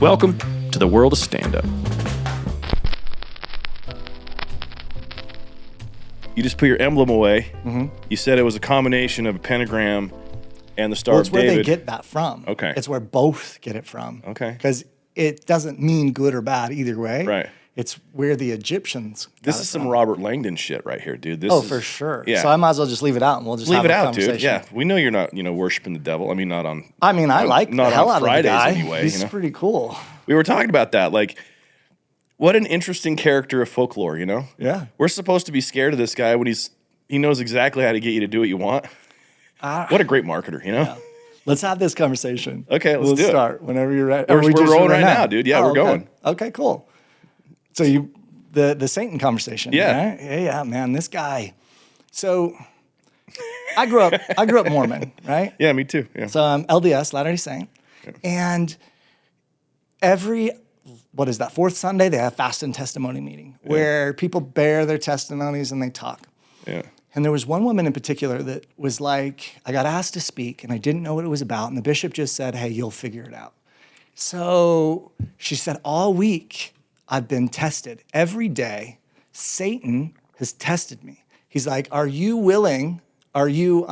Welcome to the world of stand-up. You just put your emblem away. Mm-hmm. You said it was a combination of a pentagram and the Star of David. It's where they get that from. Okay. It's where both get it from. Okay. Because it doesn't mean good or bad either way. Right. It's where the Egyptians got This is some Robert Langdon shit right here, dude. This is, for sure. Yeah. So I might as well just leave it out and we'll just leave have it a out, conversation. dude. Yeah, we know you're not, worshiping the devil. I mean, not on. I mean, I like not the hell on out Fridays of the guy. Anyway, He's pretty cool. We were talking about that, like, what an interesting character of folklore, Yeah. We're supposed to be scared of this guy when he knows exactly how to get you to do what you want. What a great marketer, Yeah. Let's have this conversation. Okay, let's do it. We'll start whenever you're ready. We're rolling right now, dude. Yeah, we're okay. going. Okay, cool. So the Satan conversation. Yeah. Right? Yeah, man. This guy. So I grew up Mormon, right? Yeah, me too. Yeah. So I'm LDS, Latter-day Saint. Yeah. And every, fourth Sunday, they have fast and testimony meeting where people bear their testimonies and they talk. Yeah. And there was one woman in particular that was like, I got asked to speak and I didn't know what it was about. And the bishop just said, hey, you'll figure it out. So she said, all week I've been tested. Every day, Satan has tested me. He's like, are you willing? Are you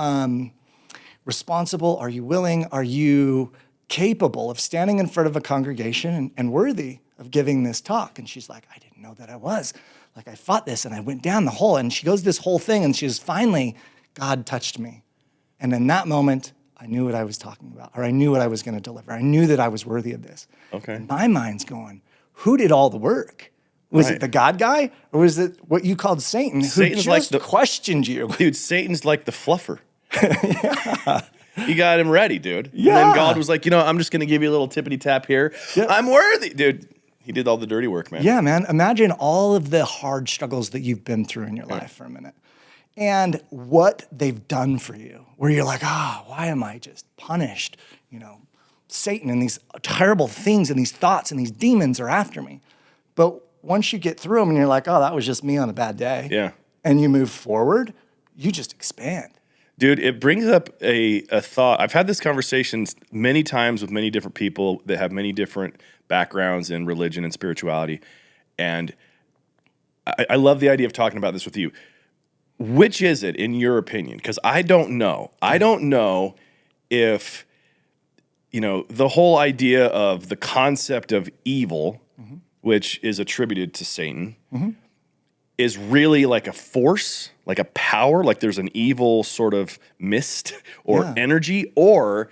responsible? Are you willing? Are you capable of standing in front of a congregation and worthy of giving this talk? And she's like, I didn't know that I was. Like, I fought this and I went down the hole. And she goes this whole thing and she says, finally, God touched me. And in that moment, I knew what I was talking about, or I knew what I was going to deliver. I knew that I was worthy of this. Okay. And my mind's going, who did all the work? Was it the God guy, or was it what you called Satan, Satan's who just questioned you? Dude, Satan's like the fluffer. Yeah. You got him ready, dude. Yeah. And then God was like, I'm just going to give you a little tippity tap here. Yeah. I'm worthy. Dude, he did all the dirty work, man. Yeah, man. Imagine all of the hard struggles that you've been through in your life for a minute. And what they've done for you, where you're like, why am I just punished? Satan and these terrible things and these thoughts and these demons are after me. But once you get through them and you're like, that was just me on a bad day. Yeah. And you move forward, you just expand. Dude, it brings up a thought. I've had this conversation many times with many different people that have many different backgrounds in religion and spirituality. And I love the idea of talking about this with you. Which is it, in your opinion? Because I don't know. I don't know if, the whole idea of the concept of evil, mm-hmm. which is attributed to Satan, mm-hmm. is really like a force, like a power, like there's an evil sort of mist or energy, or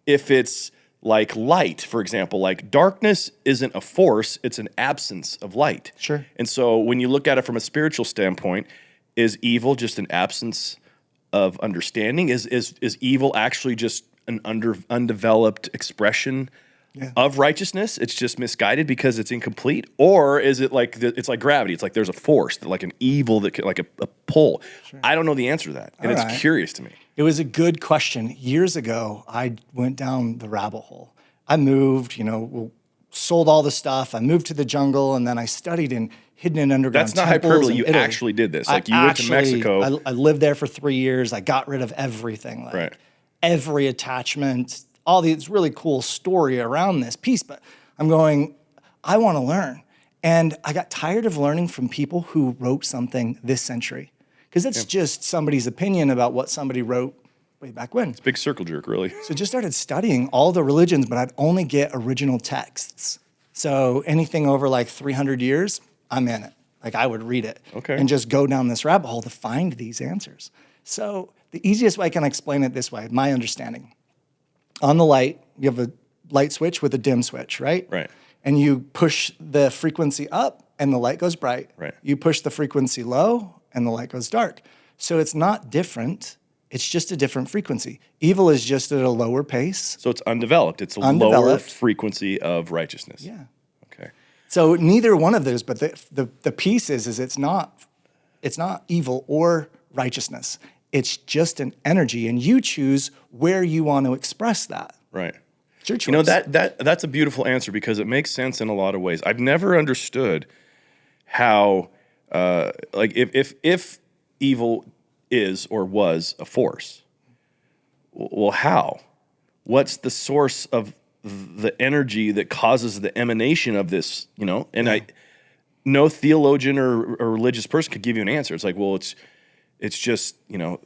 if it's like light, for example, like darkness isn't a force, it's an absence of light. Sure. And so when you look at it from a spiritual standpoint, is evil just an absence of understanding? Is evil actually just an undeveloped expression of righteousness? It's just misguided because it's incomplete? Or is it like it's like gravity? It's like there's a force, like an evil that can, like a pull. Sure. I don't know the answer to that, and it's curious to me. It was a good question. Years ago, I went down the rabbit hole. I moved, sold all the stuff. I moved to the jungle, and then I studied in hidden and underground temples. That's not hyperbole. You actually did this. Like you went to Mexico. I lived there for 3 years. I got rid of everything. Like every attachment, all these really cool story around this piece. But I'm going, I want to learn. And I got tired of learning from people who wrote something this century. Because it's just somebody's opinion about what somebody wrote way back when. It's a big circle jerk, really. So just started studying all the religions, but I'd only get original texts. So anything over like 300 years, I'm in it. Like I would read it and just go down this rabbit hole to find these answers. So the easiest way I can explain it this way, my understanding. On the light, you have a light switch with a dim switch, right? Right. And you push the frequency up and the light goes bright. Right. You push the frequency low and the light goes dark. So it's not different. It's just a different frequency. Evil is just at a lower pace. So it's undeveloped. It's a lower frequency of righteousness. Yeah. Okay. So neither one of those, but the piece is it's not evil or righteousness. It's just an energy, and you choose where you want to express that. Right. It's your choice. That's a beautiful answer because it makes sense in a lot of ways. I've never understood how, if evil is or was a force, well, how? What's the source of the energy that causes the emanation of this, you know, and no theologian or religious person could give you an answer. It's like, well, it's just, you know,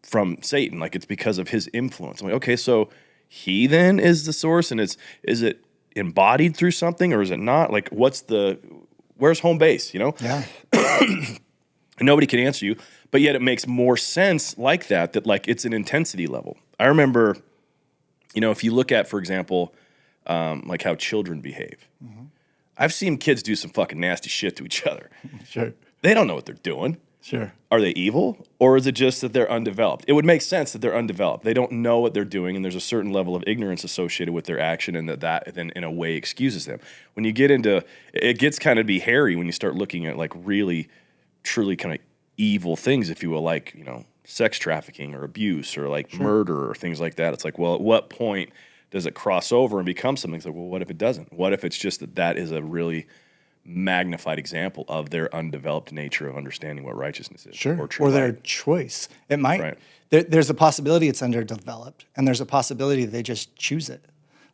from Satan, like it's because of his influence. I'm like, okay, so he then is the source, and is it embodied through something, or is it not? Like, where's home base, you know? Yeah. And nobody can answer you, but yet it makes more sense like that like it's an intensity level. I remember, you know, if you look at, for example, like how children behave. Mm-hmm. I've seen kids do some fucking nasty shit to each other. Sure. They don't know what they're doing. Sure. Are they evil, or is it just that they're undeveloped? It would make sense that they're undeveloped. They don't know what they're doing, and there's a certain level of ignorance associated with their action, and that then in a way excuses them. When you get into, it gets kind of be hairy when you start looking at like really, truly kind of evil things, if you will, like, you know, sex trafficking or abuse or like murder or things like that. It's like, well, at what point does it cross over and become something? It's like, well, what if it doesn't? What if it's just that is a really magnified example of their undeveloped nature of understanding what righteousness is, or their choice? It might. There's a possibility it's underdeveloped, and there's a possibility they just choose it.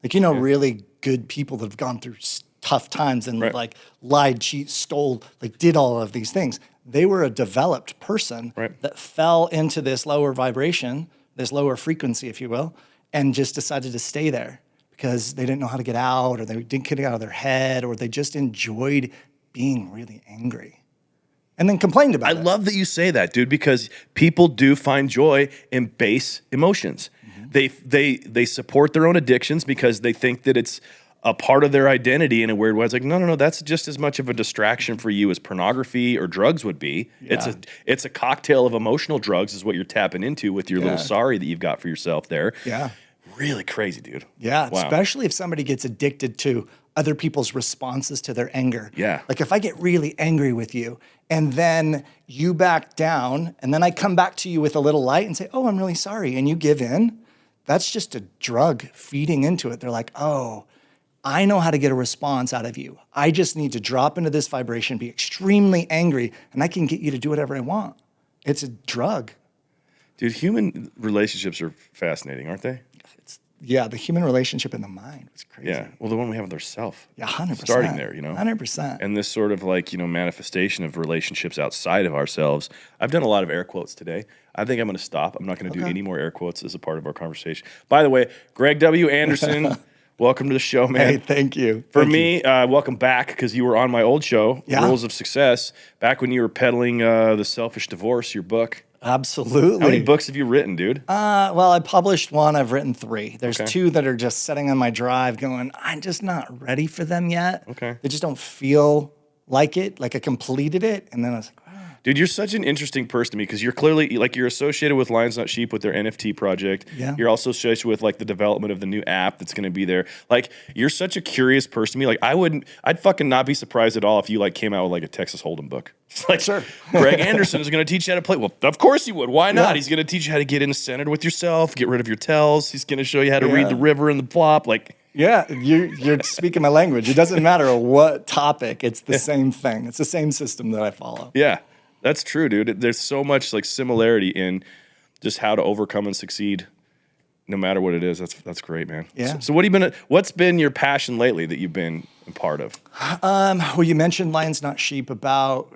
Like, you know, really good people that have gone through tough times and like lied, cheat, stole, like did all of these things. They were a developed person that fell into this lower vibration, this lower frequency, if you will, and just decided to stay there because they didn't know how to get out, or they didn't get it out of their head, or they just enjoyed being really angry and then complained about it. I love that you say that, dude, because people do find joy in base emotions. Mm-hmm. They support their own addictions because they think that it's a part of their identity in a weird way. It's like, no, that's just as much of a distraction for you as pornography or drugs would be. Yeah. It's a cocktail of emotional drugs is what you're tapping into with your little sorry that you've got for yourself there. Yeah. Really crazy, dude. Yeah, wow. Especially if somebody gets addicted to other people's responses to their anger. Yeah. Like if I get really angry with you and then you back down and then I come back to you with a little light and say, oh, I'm really sorry, and you give in, that's just a drug feeding into it. They're like, oh, I know how to get a response out of you. I just need to drop into this vibration, be extremely angry, and I can get you to do whatever I want. It's a drug. Dude, human relationships are fascinating, aren't they? Yeah, the human relationship in the mind was crazy. Yeah, well, the one we have with ourselves. Yeah, 100%. Starting there, you know? 100%. And this sort of like, you know, manifestation of relationships outside of ourselves. I've done a lot of air quotes today. I think I'm going to stop. I'm not going to do any more air quotes as a part of our conversation. By the way, Greg W. Anderson, welcome to the show, man. Hey, thank you. For me, welcome back, because you were on my old show, Rules of Success, back when you were peddling The Selfish Divorce, your book. Absolutely. How many books have you written, dude? Well, I published one. I've written 3. There's 2 that are just sitting on my drive going, I'm just not ready for them yet. Okay. They just don't feel like it, like I completed it. And then I was like, oh. Dude, you're such an interesting person to me, because you're clearly, like, you're associated with Lions Not Sheep with their NFT project. Yeah. You're also associated with, like, the development of the new app that's going to be there. Like, you're such a curious person to me. Like, I'd fucking not be surprised at all if you, like, came out with, like, a Texas Hold'em book. It's like, sure. Greg Anderson is going to teach you how to play. Well, of course he would. Why not? Yeah. He's going to teach you how to get in centered with yourself, get rid of your tells. He's going to show you how to read the river and the plop. Like, yeah, you're speaking my language. It doesn't matter what topic. It's the same thing. It's the same system that I follow. Yeah, that's true, dude. There's so much like similarity in just how to overcome and succeed, no matter what it is. That's great, man. Yeah. So what's been your passion lately that you've been a part of? Well, you mentioned Lions Not Sheep. About,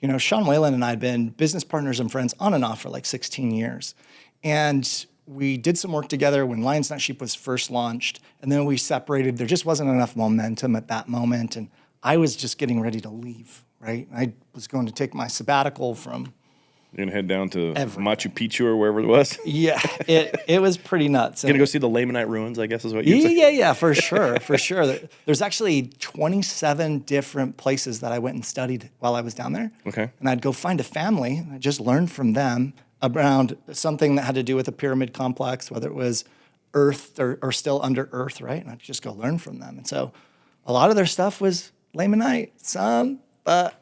you know, Sean Whalen and I had been business partners and friends on and off for like 16 years. And we did some work together when Lions Not Sheep was first launched, and then we separated. There just wasn't enough momentum at that moment, and I was just getting ready to leave, right? I was going to take my sabbatical from... You're going to head down to Machu Picchu or wherever it was? Yeah, it was pretty nuts. You're going to go see the Lamanite ruins, I guess is what you're saying? Yeah, for sure, for sure. There's actually 27 different places that I went and studied while I was down there. Okay. And I'd go find a family, and I just learned from them around something that had to do with the pyramid complex, whether it was earth or still under earth, right? And I'd just go learn from them. And so a lot of their stuff was Lamanite, some, but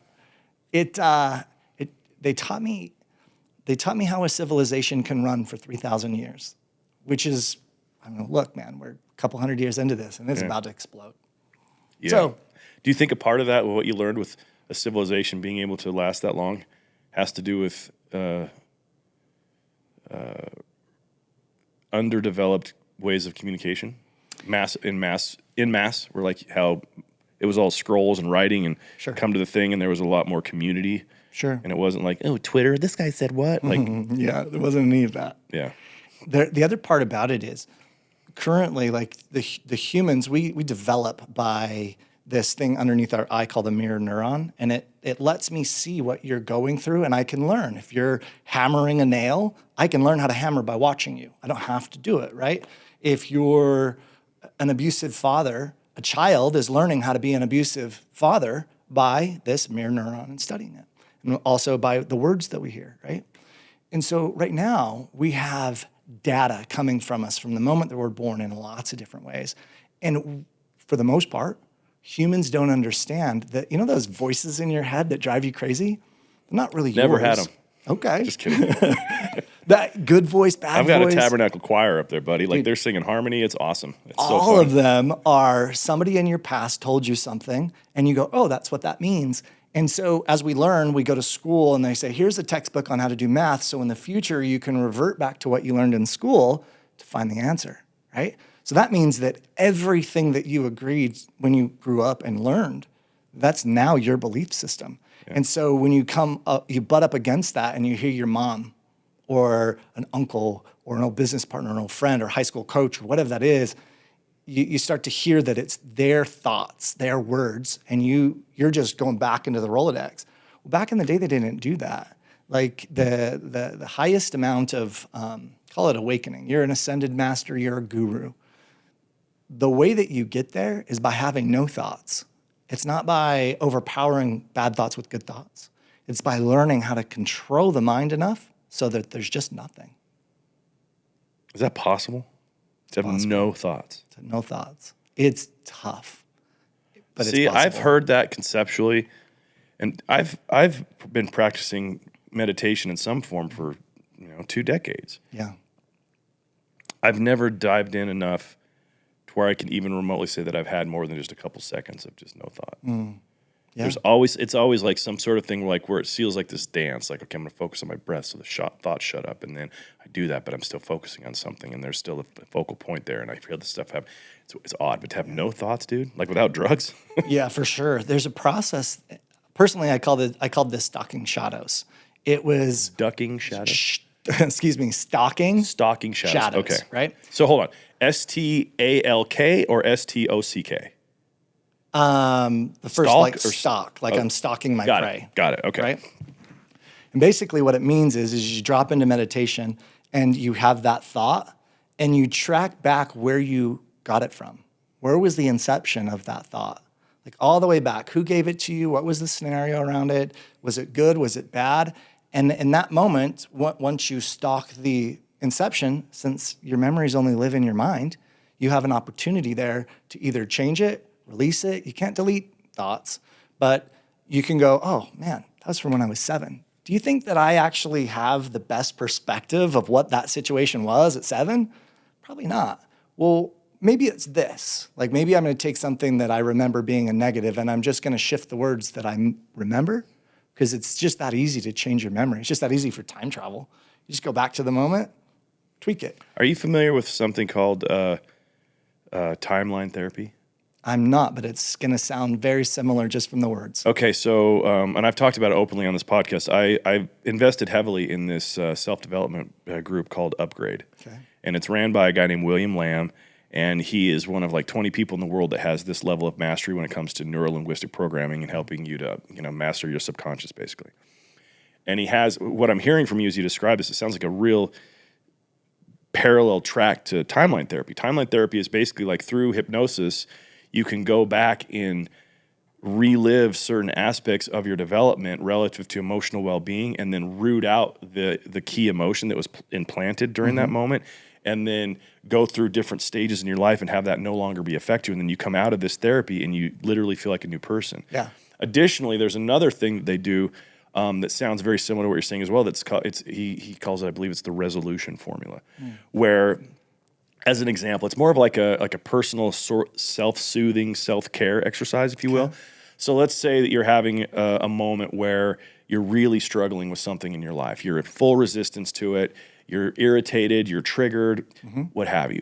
they taught me how a civilization can run for 3,000 years, which is, I mean, look, man, we're a couple hundred years into this, and it's about to explode. Yeah. So, do you think a part of that, what you learned with a civilization being able to last that long, has to do with underdeveloped ways of communication? in mass, where like how it was all scrolls and writing and Sure. come to the thing, and there was a lot more community. Sure. And it wasn't like, oh, Twitter, this guy said what? Like, Yeah, there wasn't any of that. yeah. The other part about it is currently, like the humans, we develop by this thing underneath our eye called a mirror neuron, and it lets me see what you're going through, and I can learn. If you're hammering a nail, I can learn how to hammer by watching you. I don't have to do it, right? If you're an abusive father, a child is learning how to be an abusive father by this mirror neuron and studying it, and also by the words that we hear, right? And so right now we have data coming from us from the moment that we're born in lots of different ways. And for the most part, humans don't understand that, you know, those voices in your head that drive you crazy? They're not really Never yours. had them. Okay. Just kidding. That good voice, bad I've got voice. a tabernacle choir up there, buddy. Like they're singing harmony. It's awesome. It's so All fun. of them are somebody in your past told you something and you go, oh, that's what that means. And so as we learn, we go to school and they say, here's a textbook on how to do math. So in the future, you can revert back to what you learned in school to find the answer, right? So that means that everything that you agreed when you grew up and learned, that's now your belief system. Yeah. And so when you come up, you butt up against that and you hear your mom or an uncle or an old business partner, an old friend or high school coach or whatever that is, you start to hear that it's their thoughts, their words, and you're just going back into the Rolodex. Well, back in the day, they didn't do that. Like the highest amount of, call it awakening. You're an ascended master, you're a guru. The way that you get there is by having no thoughts. It's not by overpowering bad thoughts with good thoughts. It's by learning how to control the mind enough so that there's just nothing. Is that possible? To have no thoughts. No thoughts. It's tough. But See, it's possible. I've heard that conceptually, and I've been practicing meditation in some form for 2 decades. Yeah. I've never dived in enough to where I can even remotely say that I've had more than just a couple seconds of just no thought. Yeah. It's always like some sort of thing like where it feels like this dance, like, okay, I'm going to focus on my breath so the thoughts shut up, and then I do that, but I'm still focusing on something, and there's still a focal point there, and I feel this stuff happen. It's odd, but to have no thoughts, dude, like without drugs. Yeah, for sure. There's a process. Personally, I called this stalking shadows. It was Ducking shadows. Stalking. Stalking shadows. Okay. Right. So hold on. STALK or STOCK? The first Stalk like or stalk, like I'm stalking my prey. Got it. Okay. Right. And basically, what it means is you drop into meditation and you have that thought, and you track back where you got it from. Where was the inception of that thought? Like all the way back. Who gave it to you? What was the scenario around it? Was it good? Was it bad? And in that moment, once you stalk the inception, since your memories only live in your mind, you have an opportunity there to either change it, release it. You can't delete thoughts, but you can go, oh man, that was from when I was 7. Do you think that I actually have the best perspective of what that situation was at 7? Probably not. Well, maybe it's this. Like maybe I'm going to take something that I remember being a negative and I'm just going to shift the words that I remember, because it's just that easy to change your memory. It's just that easy for time travel. You just go back to the moment, tweak it. Are you familiar with something called timeline therapy? I'm not, but it's going to sound very similar just from the words. Okay, so, and I've talked about it openly on this podcast. I've invested heavily in this self-development group called Upgrade. Okay. And it's ran by a guy named William Lamb, and he is one of like 20 people in the world that has this level of mastery when it comes to neuro-linguistic programming and helping you to, master your subconscious, basically. And he has, what I'm hearing from you as you describe this, it sounds like a real parallel track to timeline therapy. Timeline therapy is basically like through hypnosis, you can go back and relive certain aspects of your development relative to emotional well-being and then root out the key emotion that was implanted during that moment, and then go through different stages in your life and have that no longer be affect you. And then you come out of this therapy and you literally feel like a new person. Yeah. Additionally, there's another thing that they do that sounds very similar to what you're saying as well. That's he calls it, I believe it's the resolution formula, where, as an example, it's more of like a personal self-soothing, self-care exercise, if you will. So let's say that you're having a moment where you're really struggling with something in your life. You're at full resistance to it. You're irritated. You're triggered, what have you.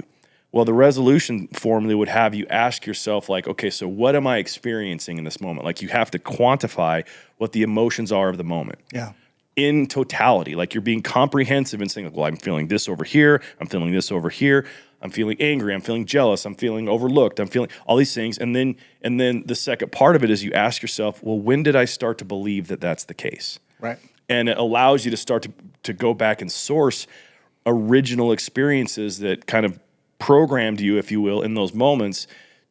Well, the resolution formula would have you ask yourself, like, okay, so what am I experiencing in this moment? Like, you have to quantify what the emotions are of the moment. Yeah. In totality, like you're being comprehensive and saying, like, well, I'm feeling this over here. I'm feeling this over here. I'm feeling angry. I'm feeling jealous. I'm feeling overlooked. I'm feeling all these things. And then the second part of it is you ask yourself, well, when did I start to believe that that's the case? Right. And it allows you to start to go back and source original experiences that kind of programmed you, if you will, in those moments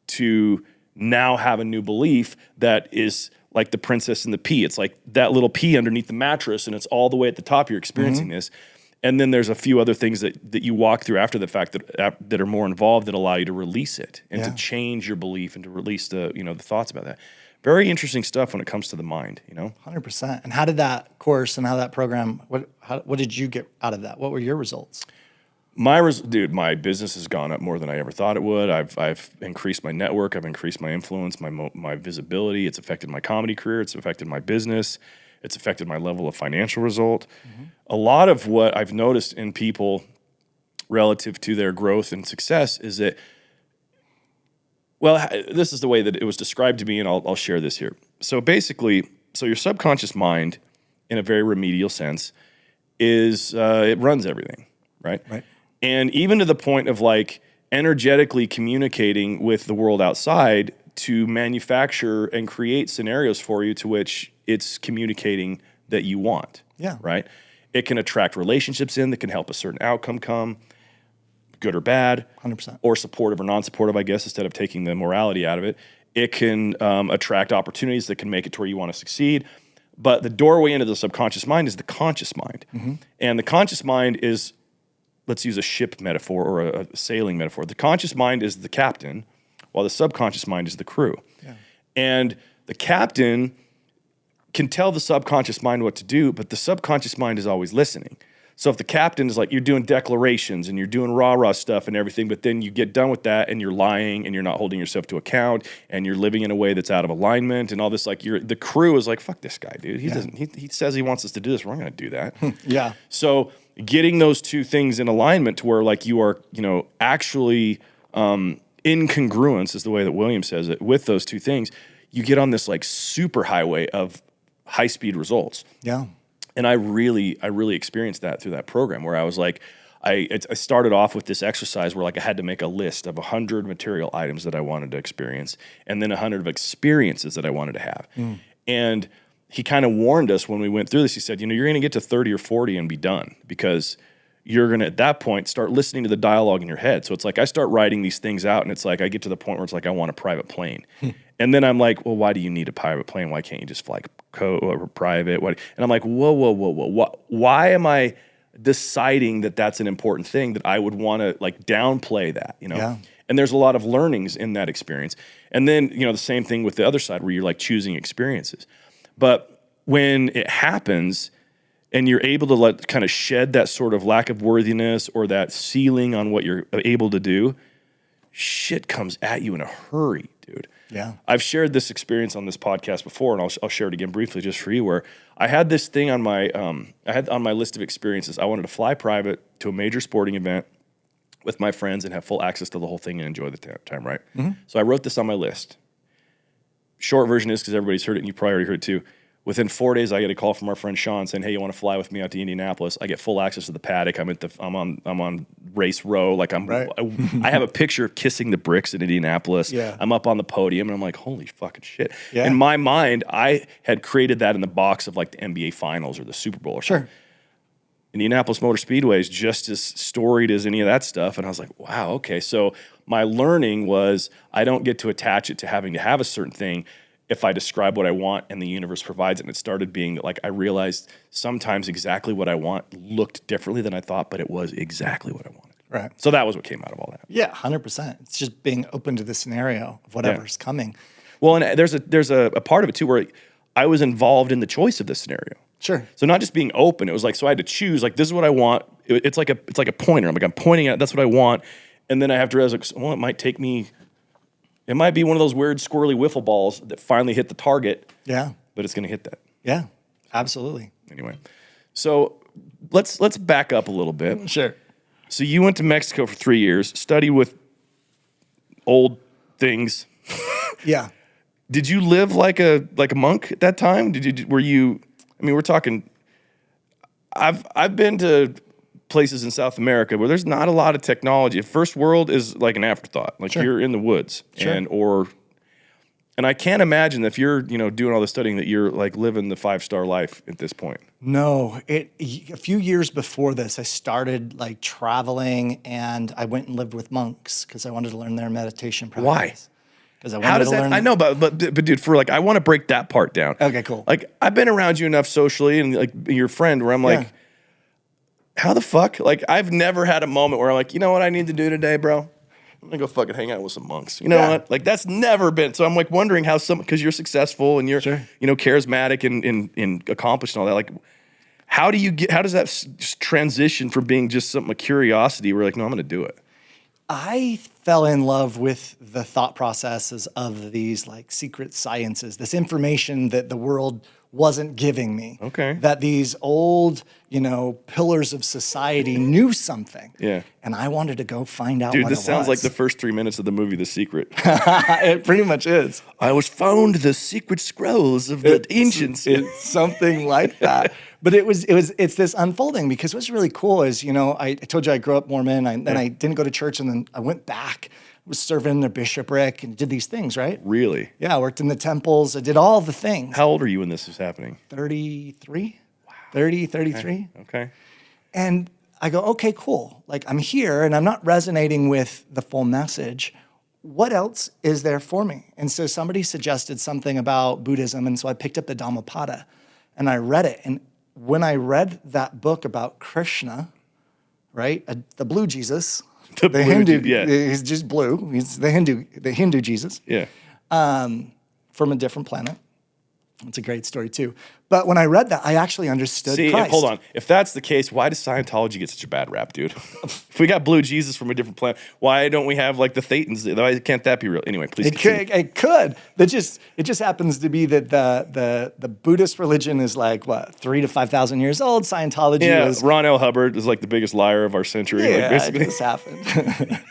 to now have a new belief that is like the princess and the pea. It's like that little pea underneath the mattress, and it's all the way at the top. You're experiencing this. And then there's a few other things that you walk through after the fact that are more involved that allow you to release it and to change your belief and to release the thoughts about that. Very interesting stuff when it comes to the mind, 100%. And how did that course and how that program, what did you get out of that? What were your results? My business has gone up more than I ever thought it would. I've increased my network. I've increased my influence, my visibility. It's affected my comedy career. It's affected my business. It's affected my level of financial result. A lot of what I've noticed in people relative to their growth and success is that, well, this is the way that it was described to me, and I'll share this here. So basically, your subconscious mind, in a very remedial sense, is it runs everything, right? Right. And even to the point of like energetically communicating with the world outside to manufacture and create scenarios for you to which it's communicating that you want. Yeah. Right? It can attract relationships in that can help a certain outcome come, good or bad. 100%. Or supportive or non-supportive, I guess, instead of taking the morality out of it. It can attract opportunities that can make it to where you want to succeed. But the doorway into the subconscious mind is the conscious mind. And the conscious mind is, let's use a ship metaphor or a sailing metaphor. The conscious mind is the captain, while the subconscious mind is the crew. Yeah. And the captain can tell the subconscious mind what to do, but the subconscious mind is always listening. So if the captain is like, you're doing declarations and you're doing rah-rah stuff and everything, but then you get done with that and you're lying and you're not holding yourself to account and you're living in a way that's out of alignment and all this, like the crew is like, fuck this guy, dude. He says he wants us to do this. We're not going to do that. Yeah. So getting those two things in alignment to where like you are, actually in congruence is the way that William says it with those two things, you get on this like super highway of high speed results. Yeah. And I really experienced that through that program where I was like, I started off with this exercise where like I had to make a list of 100 material items that I wanted to experience and then 100 of experiences that I wanted to have. And he kind of warned us when we went through this. He said, you're going to get to 30 or 40 and be done because you're going to, at that point, start listening to the dialogue in your head. So it's like I start writing these things out and it's like I get to the point where it's like I want a private plane. And then I'm like, well, why do you need a private plane? Why can't you just fly or private? And I'm like, whoa. Why am I deciding that that's an important thing that I would want to like downplay that, Yeah. And there's a lot of learnings in that experience. And then, the same thing with the other side where you're like choosing experiences. But when it happens and you're able to kind of shed that sort of lack of worthiness or that ceiling on what you're able to do, shit comes at you in a hurry, dude. Yeah. I've shared this experience on this podcast before, and I'll share it again briefly just for you, where I had this thing on my list of experiences. I wanted to fly private to a major sporting event with my friends and have full access to the whole thing and enjoy the time, right? So I wrote this on my list. Short version is, because everybody's heard it and you probably already heard it too, within 4 days I get a call from our friend Sean saying, hey, you want to fly with me out to Indianapolis? I get full access to the paddock. I'm on race row. Like Right. I have a picture of kissing the bricks in Indianapolis. Yeah. I'm up on the podium and I'm like, holy fucking shit. Yeah. In my mind, I had created that in the box of like the NBA Finals or the Super Bowl or something. Sure. Indianapolis Motor Speedway is just as storied as any of that stuff. And I was like, wow, okay. So my learning was I don't get to attach it to having to have a certain thing if I describe what I want and the universe provides it. And it started being like I realized sometimes exactly what I want looked differently than I thought, but it was exactly what I wanted. Right. So that was what came out of all that. Yeah, 100%. It's just being open to the scenario of whatever's coming. Well, and there's a part of it too where I was involved in the choice of this scenario. Sure. So not just being open, it was like, so I had to choose, like, this is what I want. It's like a pointer. I'm pointing at, that's what I want. And then I have to realize, like, well, it might be one of those weird squirrely wiffle balls that finally hit the target. Yeah. But it's going to hit that. Yeah, absolutely. Anyway, so let's back up a little bit. Sure. So you went to Mexico for 3 years, studied with old things. Yeah. Did you live like a monk at that time? Were you? I mean, we're talking. I've been to places in South America where there's not a lot of technology. First world is like an afterthought. Like you're in the woods, and I can't imagine if you're doing all the studying that you're like living the 5-star life at this point. No, a few years before this, I started like traveling, and I went and lived with monks because I wanted to learn their meditation practice. Why? Because I How wanted does to that? learn. I know, but dude, for like, I want to break that part down. Okay, cool. Like, I've been around you enough socially, and like your friend, where I'm like, how the fuck? Like, I've never had a moment where I'm like, you know what I need to do today, bro? I'm gonna go fucking hang out with some monks. You know what? Like, that's never been. So I'm like wondering how because you're successful and you're charismatic and accomplished and all that. Like, how does that transition from being just something of curiosity? We're like, no, I'm gonna do it. I fell in love with the thought processes of these like secret sciences, this information that the world wasn't giving me. Okay. That these old, pillars of society knew something. Yeah. And I wanted to go find out Dude, what this it sounds was. like the first 3 minutes of the movie The Secret. It pretty much is. I was found the secret scrolls of the ancients. It's something like that. But it's this unfolding, because what's really cool is, I told you I grew up Mormon, then I didn't go to church, and then I went back, was serving the bishopric and did these things, right? Really? Yeah, I worked in the temples. I did all the things. How old are you when this was happening? 33? Wow. 30, 33. Okay. And I go, okay, cool. Like, I'm here and I'm not resonating with the full message. What else is there for me? And so somebody suggested something about Buddhism, and so I picked up the Dhammapada and I read it. And when I read that book about Krishna, right, the blue Jesus, the blue Hindu, Je- he's just blue. He's the Hindu Jesus. Yeah. From a different planet. It's a great story too. But when I read that, I actually understood Christ. Hold on. If that's the case, why does Scientology get such a bad rap, dude? If we got blue Jesus from a different planet, why don't we have like the Thetans? Why can't that be real? Anyway, please continue. It could. It just happens to be that the Buddhist religion is like, what, 3,000 to 5,000 years old. Scientology is... Ron L. Hubbard is like the biggest liar of our century. Yeah, like, basically. it just happened.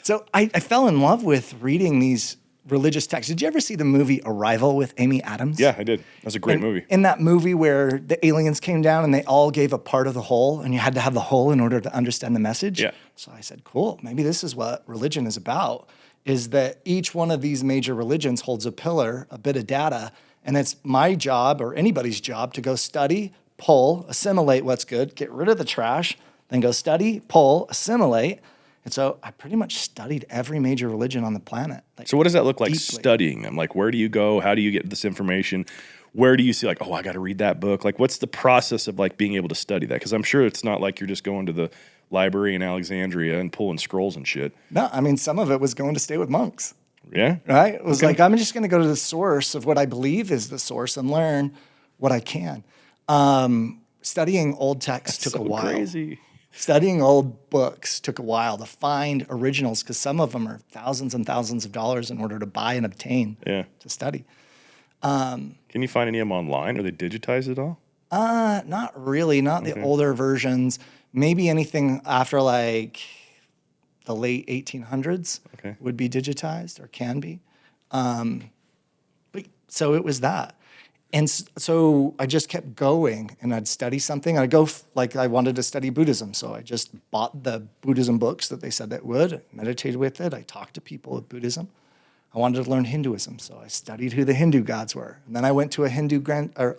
So I fell in love with reading these religious texts. Did you ever see the movie Arrival with Amy Adams? Yeah, I did. That was a great movie. In that movie where the aliens came down and they all gave a part of the whole, and you had to have the whole in order to understand the message. Yeah. So I said, cool, maybe this is what religion is about, is that each one of these major religions holds a pillar, a bit of data, and it's my job or anybody's job to go study, pull, assimilate what's good, get rid of the trash, then go study, pull, assimilate. And so I pretty much studied every major religion on the planet. Like, so what does that look like, deeply. studying them? Like, where do you go? How do you get this information? Where do you see like, oh, I got to read that book? Like, what's the process of like being able to study that? Because I'm sure it's not like you're just going to the library in Alexandria and pulling scrolls and shit. No, I mean, some of it was going to stay with monks. Yeah? Right? It was like, I'm just going to go to the source of what I believe is the source and learn what I can. Studying old texts took a while. Crazy. Studying old books took a while to find originals, because some of them are thousands and thousands of dollars in order to buy and obtain to study. Can you find any of them online? Are they digitized at all? Not really, not the older versions. Maybe anything after like the late 1800s would be digitized or can be. But so it was that. And so I just kept going, and I'd study something. I'd go, like I wanted to study Buddhism, so I just bought the Buddhism books that they said that would, meditated with it. I talked to people with Buddhism. I wanted to learn Hinduism, so I studied who the Hindu gods were. And then I went to a Hindu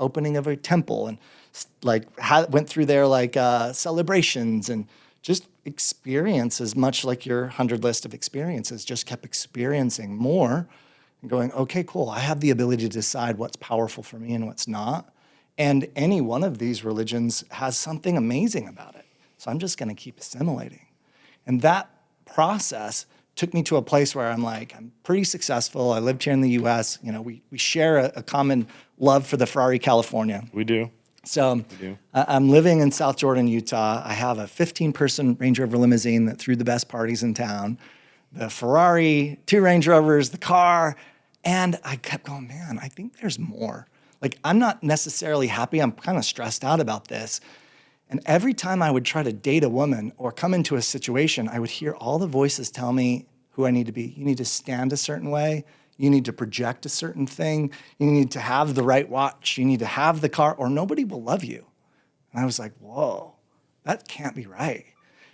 opening of a temple, and like went through their like celebrations, and just experience as much like your 100 list of experiences. Just kept experiencing more. Going, okay, cool. I have the ability to decide what's powerful for me and what's not. And any one of these religions has something amazing about it. So I'm just going to keep assimilating. And that process took me to a place where I'm like, I'm pretty successful. I lived here in the US. We share a common love for the Ferrari, California. We do. So I'm living in South Jordan, Utah. I have a 15-person Range Rover limousine that threw the best parties in town. The Ferrari, 2 Range Rovers, the car. And I kept going, man, I think there's more. Like, I'm not necessarily happy. I'm kind of stressed out about this. And every time I would try to date a woman or come into a situation, I would hear all the voices tell me, who I need to be. You need to stand a certain way. You need to project a certain thing. You need to have the right watch. You need to have the car, or nobody will love you. And I was like, whoa, that can't be right.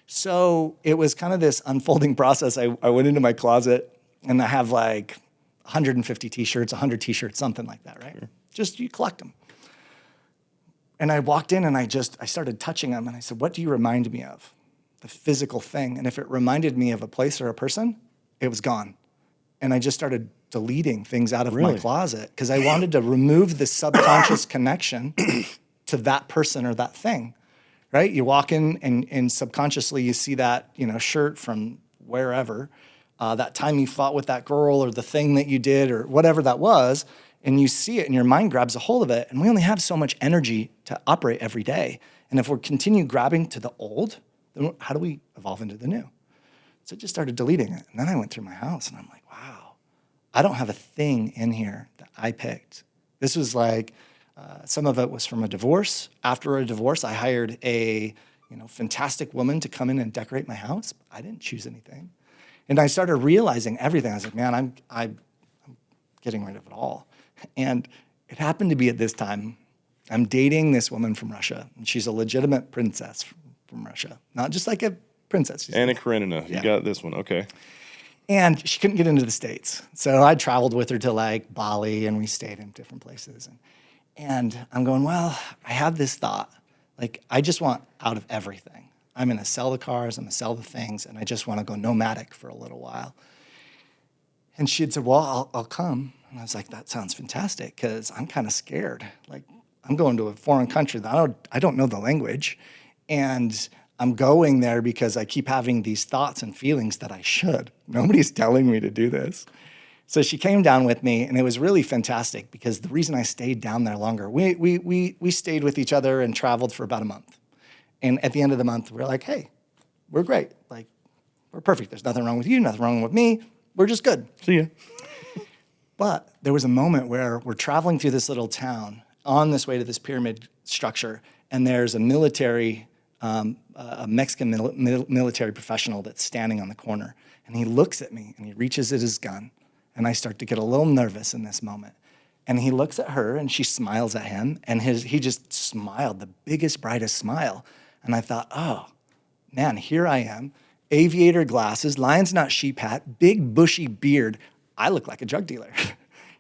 So it was kind of this unfolding process. I went into my closet, and I have like 150 t-shirts, 100 t-shirts, something like that, right? Sure. Just you collect them. And I walked in and I started touching them, and I said, what do you remind me of? The physical thing. And if it reminded me of a place or a person, it was gone. And I just started deleting things out of my closet because I wanted to remove the subconscious connection to that person or that thing, right? You walk in and subconsciously you see that, shirt from wherever, that time you fought with that girl or the thing that you did or whatever that was, and you see it and your mind grabs a hold of it. And we only have so much energy to operate every day. And if we continue grabbing to the old, then how do we evolve into the new? So I just started deleting it. And then I went through my house and I'm like, wow, I don't have a thing in here that I picked. This was like, some of it was from a divorce. After a divorce, I hired a fantastic woman to come in and decorate my house. I didn't choose anything. And I started realizing everything. I was like, man, I'm getting rid of it all. And it happened to be at this time, I'm dating this woman from Russia. And she's a legitimate princess from Russia. Not just like a princess. She's Anna Karenina. You got this one. Okay. And she couldn't get into the States. So I traveled with her to like Bali, and we stayed in different places. And I'm going, well, I have this thought. Like, I just want out of everything. I'm going to sell the cars, I'm going to sell the things, and I just want to go nomadic for a little while. And she had said, well, I'll come. And I was like, that sounds fantastic, because I'm kind of scared. Like, I'm going to a foreign country that I don't know the language. And I'm going there because I keep having these thoughts and feelings that I should. Nobody's telling me to do this. So she came down with me, and it was really fantastic because the reason I stayed down there longer, we stayed with each other and traveled for about a month. And at the end of the month, we're like, hey, we're great. Like, we're perfect. There's nothing wrong with you, nothing wrong with me. We're just good. See ya. But there was a moment where we're traveling through this little town on this way to this pyramid structure, and there's a military, a Mexican military professional that's standing on the corner. And he looks at me, and he reaches at his gun. And I start to get a little nervous in this moment. And he looks at her, and she smiles at him, and he just smiled, the biggest, brightest smile. And I thought, oh, man, here I am, aviator glasses, lion's not sheep hat, big bushy beard. I look like a drug dealer.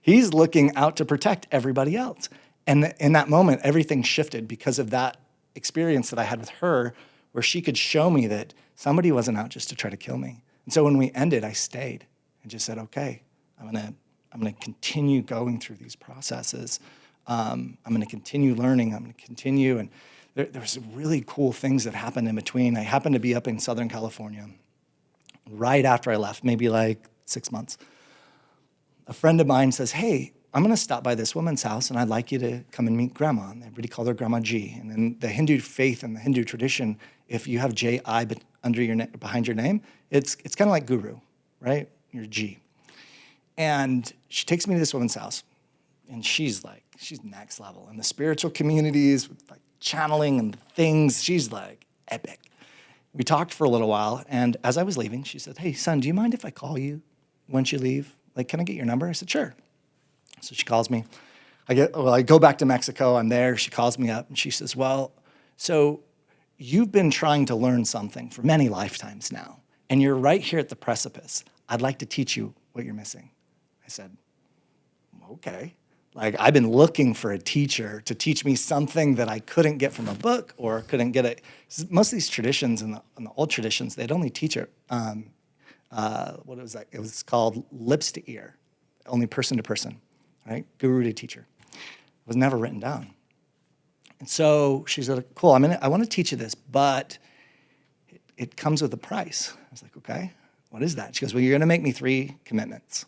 He's looking out to protect everybody else. And in that moment, everything shifted because of that experience that I had with her, where she could show me that somebody wasn't out just to try to kill me. And so when we ended, I stayed and just said, okay, I'm gonna continue going through these processes. I'm gonna continue learning. I'm gonna continue. And there was really cool things that happened in between. I happened to be up in Southern California right after I left, maybe like 6 months. A friend of mine says, hey, I'm gonna stop by this woman's house, and I'd like you to come and meet Grandma. And everybody called her Grandma G. And in the Hindu faith and the Hindu tradition, if you have J-I behind your name, it's kind of like guru, right? You're G. And she takes me to this woman's house, and she's next level. In the spiritual communities, with like channeling and things, she's like epic. We talked for a little while, and as I was leaving, she said, hey, son, do you mind if I call you once you leave? Like, can I get your number? I said, sure. So she calls me. I go back to Mexico. I'm there. She calls me up, and she says, well, so you've been trying to learn something for many lifetimes now, and you're right here at the precipice. I'd like to teach you what you're missing. I said, okay. Like, I've been looking for a teacher to teach me something that I couldn't get from a book or couldn't get it. Most of these traditions in the old traditions, they'd only teach it, what was that? It was called lips to ear, only person to person, right? Guru to teacher. It was never written down. And so she said, cool, I want to teach you this, but it comes with a price. I was like, okay, what is that? She goes, well, you're going to make me 3 commitments.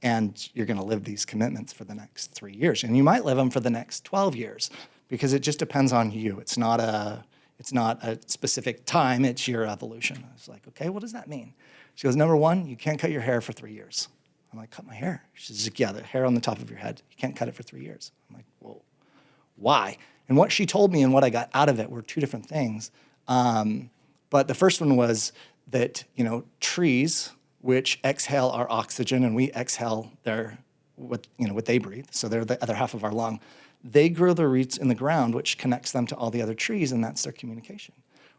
And you're going to live these commitments for the next 3 years. And you might live them for the next 12 years because it just depends on you. It's not a specific time, it's your evolution. I was like, okay, what does that mean? She goes, number 1, you can't cut your hair for 3 years. I'm like, cut my hair? She's like, yeah, the hair on the top of your head. You can't cut it for 3 years. I'm like, well, why? And what she told me and what I got out of it were 2 different things. But the first one was that, trees which exhale our oxygen, and we exhale what they breathe. So they're the other half of our lung. They grow their roots in the ground, which connects them to all the other trees, and that's their communication.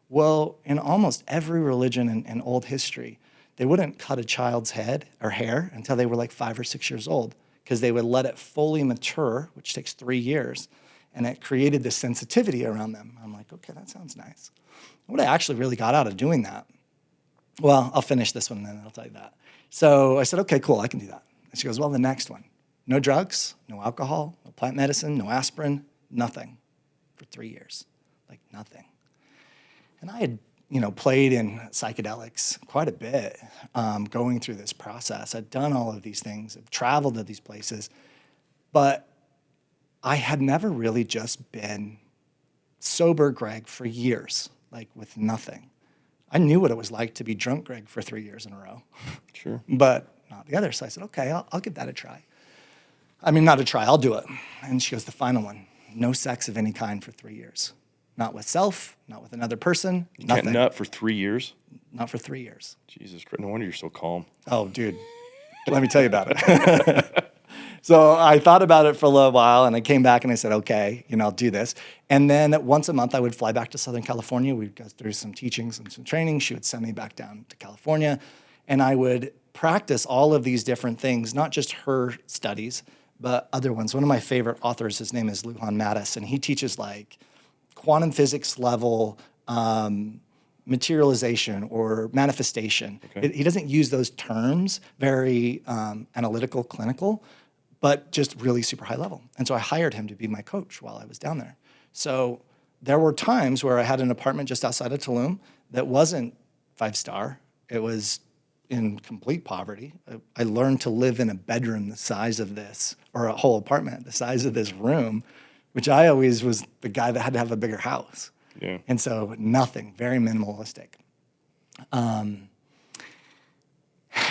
Well, in almost every religion in old history, they wouldn't cut a child's head or hair until they were like 5 or 6 years old, because they would let it fully mature, which takes 3 years, and it created this sensitivity around them. I'm like, okay, that sounds nice. What I actually really got out of doing that, well, I'll finish this one and then I'll tell you that. So I said, okay, cool, I can do that. And she goes, well, the next one, no drugs, no alcohol, no plant medicine, no aspirin, nothing for 3 years, like nothing. And I had, played in psychedelics quite a bit, going through this process. I'd done all of these things, I've traveled to these places, but I had never really just been sober Greg for years, like with nothing. I knew what it was like to be drunk Greg for 3 years in a row. Sure. But not the other. So I said, okay, I'll give that a try. I mean, not a try, I'll do it. And she goes, the final one, no sex of any kind for 3 years. Not with self, not with another person, nothing. Can't nut for 3 years? Not for 3 years. Jesus Christ, no wonder you're so calm. Oh, dude, let me tell you about it. So I thought about it for a little while, and I came back and I said, okay, I'll do this. And then once a month, I would fly back to Southern California. We'd go through some teachings and some training. She would send me back down to California, and I would practice all of these different things, not just her studies, but other ones. One of my favorite authors, his name is Lujan Mattis, and he teaches like quantum physics level materialization or manifestation. Okay. He doesn't use those terms, very analytical, clinical, but just really super high level. And so I hired him to be my coach while I was down there. So there were times where I had an apartment just outside of Tulum that wasn't 5-star. It was in complete poverty. I learned to live in a bedroom the size of this, or a whole apartment the size of this room, which I always was the guy that had to have a bigger house. Yeah. And so nothing, very minimalistic. And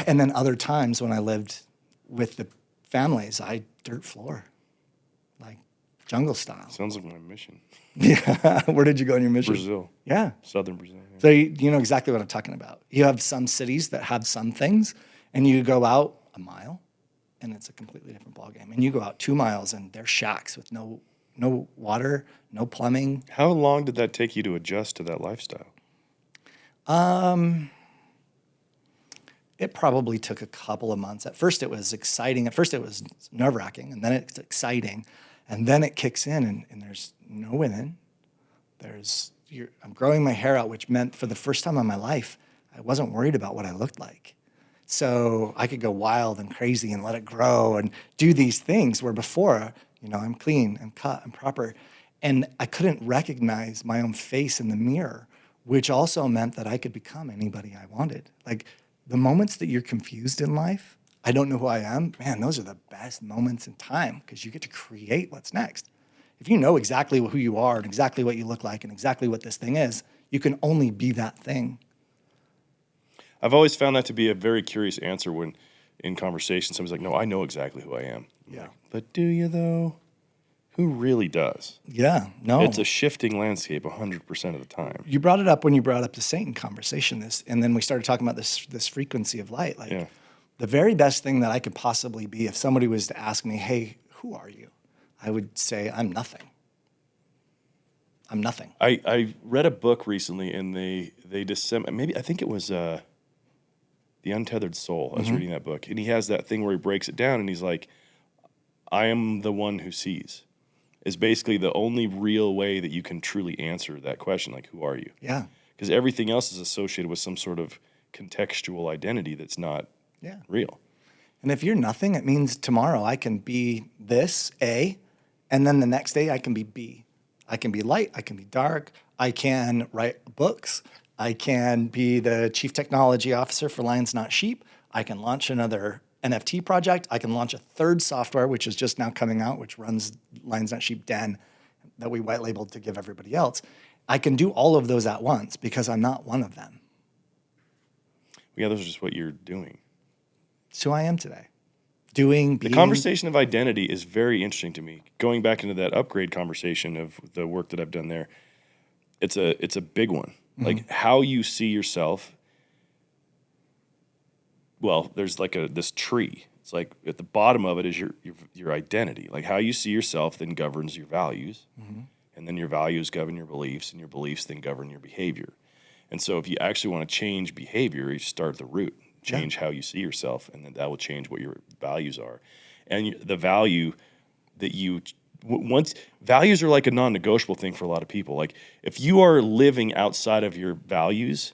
then other times when I lived with the families, dirt floor, like jungle style. Sounds like my mission. Yeah. Where did you go on your mission? Brazil. Yeah. Southern Brazil. Yeah. So you know exactly what I'm talking about. You have some cities that have some things, and you go out a mile, and it's a completely different ballgame. And you go out 2 miles, and they're shacks with no water, no plumbing. How long did that take you to adjust to that lifestyle? It probably took a couple of months. At first, it was exciting. At first, it was nerve-wracking, and then it's exciting. And then it kicks in, and there's no women. I'm growing my hair out, which meant for the first time in my life, I wasn't worried about what I looked like. So I could go wild and crazy and let it grow and do these things where before, I'm clean, I'm cut, I'm proper. And I couldn't recognize my own face in the mirror, which also meant that I could become anybody I wanted. Like the moments that you're confused in life, I don't know who I am, man, those are the best moments in time because you get to create what's next. If you know exactly who you are and exactly what you look like and exactly what this thing is, you can only be that thing. I've always found that to be a very curious answer when in conversation somebody's like, no, I know exactly who I am. Yeah. Like, but do you though? Who really does? Yeah, no. It's a shifting landscape 100% of the time. You brought it up when you brought up the Satan conversation, and then we started talking about this frequency of light. Like the very best thing that I could possibly be, if somebody was to ask me, hey, who are you? I would say, I'm nothing. I'm nothing. I read a book recently, and they maybe I think it was The Untethered Soul. I was reading that book, and he has that thing where he breaks it down, and he's like, I am the one who sees. Is basically the only real way that you can truly answer that question, like, who are you? Yeah. Because everything else is associated with some sort of contextual identity that's not real. And if you're nothing, it means tomorrow I can be this, A, and then the next day I can be B. I can be light, I can be dark, I can write books, I can be the chief technology officer for Lions Not Sheep, I can launch another NFT project, I can launch a third software, which is just now coming out, which runs Lions Not Sheep Den that we white labeled to give everybody else. I can do all of those at once because I'm not one of them. Yeah, those are just what you're doing. It's who I am today. Being. The conversation of identity is very interesting to me. Going back into that upgrade conversation of the work that I've done there, it's a big one. Like how you see yourself well, there's like this tree. It's like at the bottom of it is your identity. Like how you see yourself then governs your values. And then your values govern your beliefs, and your beliefs then govern your behavior. And so if you actually want to change behavior, you start at the root. Change how you see yourself, and then that will change what your values are. And the value that once values are like a non-negotiable thing for a lot of people. Like if you are living outside of your values,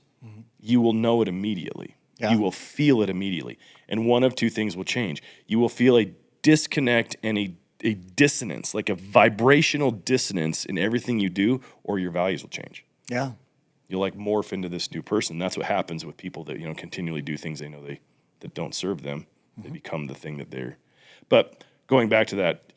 you will know it immediately. Yeah. You will feel it immediately. And one of two things will change. You will feel a disconnect and a dissonance, like a vibrational dissonance in everything you do, or your values will change. Yeah. You'll like morph into this new person. That's what happens with people that, continually do things they know that don't serve them. They become the thing that they're. But going back to that,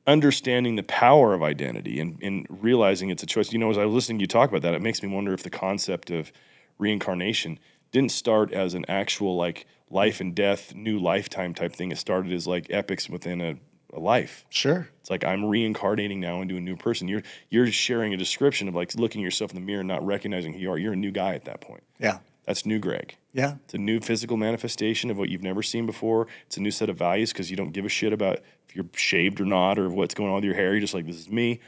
understanding the power of identity and realizing it's a choice. As I was listening to you talk about that, it makes me wonder if the concept of reincarnation didn't start as an actual like life and death, new lifetime type thing. It started as like epics within a life. Sure. It's like I'm reincarnating now into a new person. You're sharing a description of like looking yourself in the mirror and not recognizing who you are. You're a new guy at that point. Yeah. That's new Greg. Yeah. It's a new physical manifestation of what you've never seen before. It's a new set of values because you don't give a shit about if you're shaved or not or what's going on with your hair. You're just like, this is me.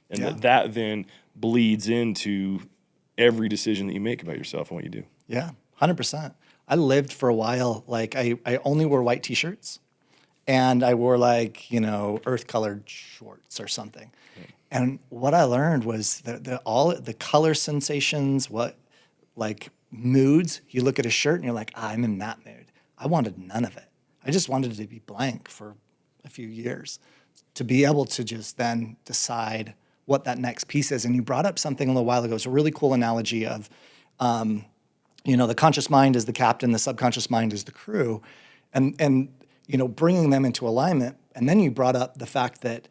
And that then bleeds into every decision that you make about yourself and what you do. Yeah, 100%. I lived for a while, like I only wore white t-shirts and I wore like, earth-colored shorts or something. Yeah. And what I learned was all the color sensations, moods, you look at a shirt and you're like, I'm in that mood. I wanted none of it. I just wanted it to be blank for a few years to be able to just then decide what that next piece is. And you brought up something a little while ago. It's a really cool analogy of, the conscious mind is the captain, the subconscious mind is the crew, and bringing them into alignment. And then you brought up the fact that,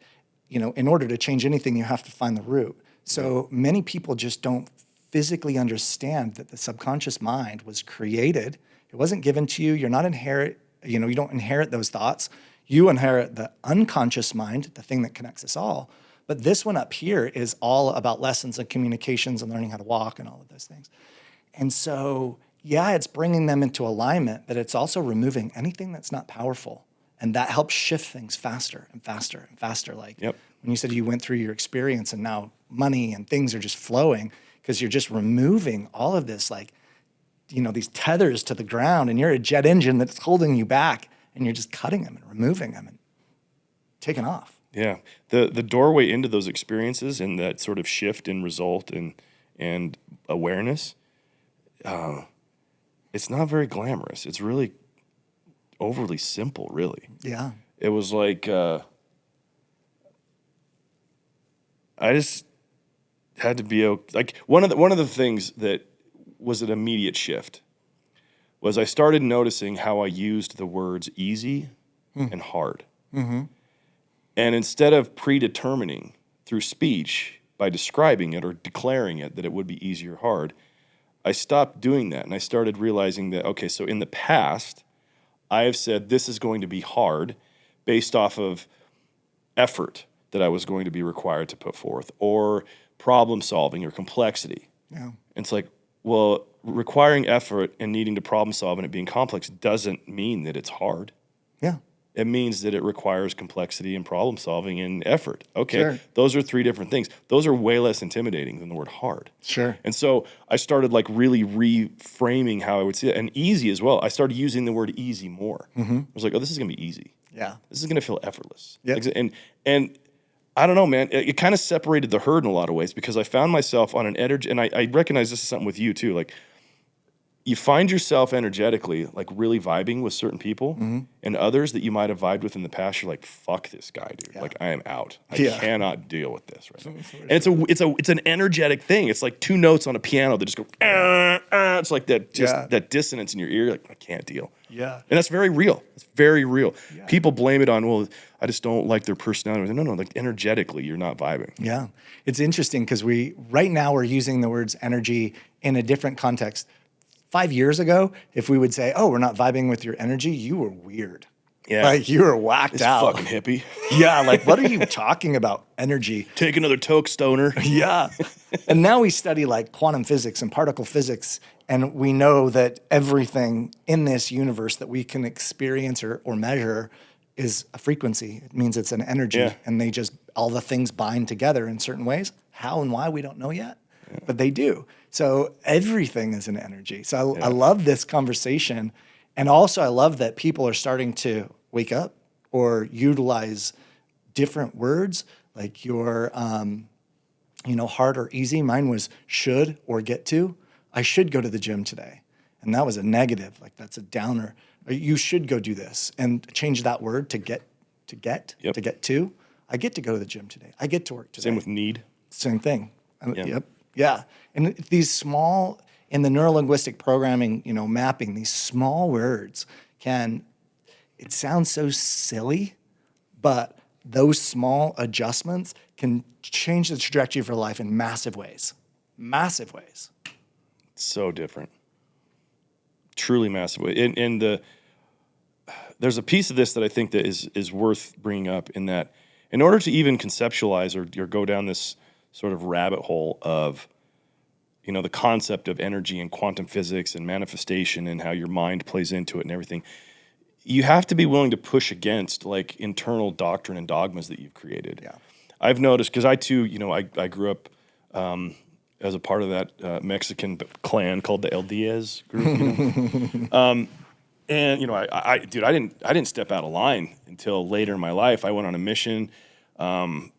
in order to change anything, you have to find the root. So many people just don't physically understand that the subconscious mind was created. It wasn't given to you. You're not you don't inherit those thoughts. You inherit the unconscious mind, the thing that connects us all. But this one up here is all about lessons and communications and learning how to walk and all of those things. And so, it's bringing them into alignment, but it's also removing anything that's not powerful. And that helps shift things faster and faster and faster. Like when you said you went through your experience and now money and things are just flowing because you're just removing all of this, these tethers to the ground, and you're a jet engine that's holding you back, and you're just cutting them and removing them and taking off. Yeah. The doorway into those experiences and that sort of shift in result and awareness, it's not very glamorous. It's really overly simple, really. Yeah. It was like I just had to be like one of the things that was an immediate shift was I started noticing how I used the words easy and hard. Mm-hmm. And instead of predetermining through speech by describing it or declaring it that it would be easy or hard, I stopped doing that. And I started realizing that, okay, so in the past, I have said this is going to be hard based off of effort that I was going to be required to put forth or problem solving or complexity. Yeah. And it's like, well, requiring effort and needing to problem solve and it being complex doesn't mean that it's hard. Yeah. It means that it requires complexity and problem solving and effort. Okay, sure. Those are three different things. Those are way less intimidating than the word hard. Sure. And so I started like really reframing how I would see it. And easy as well. I started using the word easy more. Mm-hmm. I was like, oh, this is going to be easy. Yeah. This is going to feel effortless. Yep. And I don't know, man. It kind of separated the herd in a lot of ways because I found myself on an energy, and I recognize this is something with you too. Like, you find yourself energetically like really vibing with certain people, and others that you might have vibed with in the past. You're like, "Fuck this guy, dude! Like, I am out. I cannot deal with this right now." And it's an energetic thing. It's like two notes on a piano that just go. It's like that that dissonance in your ear. Like, I can't deal. Yeah, and that's very real. It's very real. Yeah. People blame it on, well, I just don't like their personality. No, like energetically, you're not vibing. Yeah, it's interesting because right now we're using the words energy in a different context. 5 years ago, if we would say, oh, we're not vibing with your energy, you were weird. Yeah. Like you were whacked out. Fucking hippie. Yeah, like what are you talking about? Energy. Take another toke, stoner. Yeah. And now we study like quantum physics and particle physics And we know that everything in this universe that we can experience or measure is a frequency. It means it's an energy. Yeah. And they just, all the things bind together in certain ways. How and why, we don't know yet, but they do. So everything is an energy. So I love this conversation. And also I love that people are starting to wake up or utilize different words like your, hard or easy. Mine was should or get to. I should go to the gym today. And that was a negative, like that's a downer. You should go do this, and change that word to get, to get to. I get to go to the gym today. I get to work today. Same with need. Same thing. Yep. Yeah. And these small, in the neurolinguistic programming, mapping, these small words it sounds so silly, but those small adjustments can change the trajectory of your life in massive ways. Massive ways. So different. Truly massive way. And there's a piece of this that I think that is worth bringing up, in that in order to even conceptualize or go down this sort of rabbit hole of, the concept of energy and quantum physics and manifestation and how your mind plays into it and everything, you have to be willing to push against like internal doctrine and dogmas that you've created. Yeah. I've noticed, because I too, I grew up as a part of that Mexican clan called the El Diaz group. And I didn't step out of line until later in my life. I went on a mission. Hadn't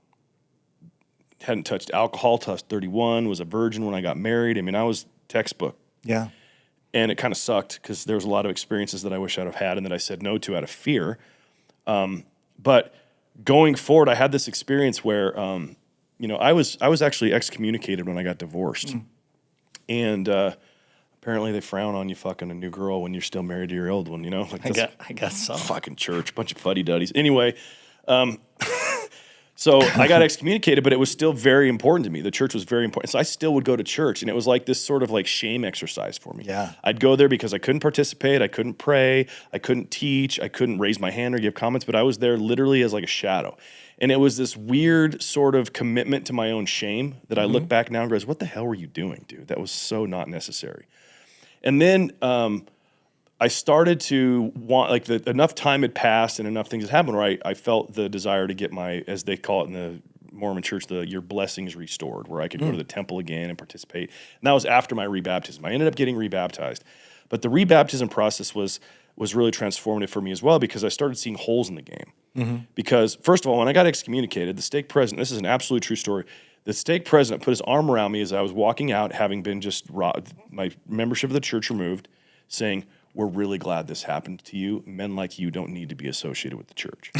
touched alcohol till I was 31. Was a virgin when I got married. I mean, I was textbook. Yeah. And it kind of sucked because there was a lot of experiences that I wish I'd have had and that I said no to out of fear. But going forward, I had this experience where, I was actually excommunicated when I got divorced. And apparently they frown on you fucking a new girl when you're still married to your old one, Like I guess so. Fucking church, bunch of fuddy-duddies. Anyway, so I got excommunicated, but it was still very important to me. The church was very important. So I still would go to church, and it was like this sort of like shame exercise for me. Yeah. I'd go there because I couldn't participate, I couldn't pray, I couldn't teach, I couldn't raise my hand or give comments, but I was there literally as like a shadow. And it was this weird sort of commitment to my own shame that I look back now and goes, what the hell were you doing, dude? That was so not necessary. And then I started to want, like, enough time had passed and enough things had happened where I felt the desire to get my, as they call it in the Mormon church, your blessings restored, where I could go to the temple again and participate. And that was after my rebaptism. I ended up getting rebaptized. But the rebaptism process was really transformative for me as well, because I started seeing holes in the game. Because, first of all, when I got excommunicated, the stake president, this is an absolute true story, the stake president put his arm around me as I was walking out, having been just my membership of the church removed, saying, we're really glad this happened to you. Men like you don't need to be associated with the church.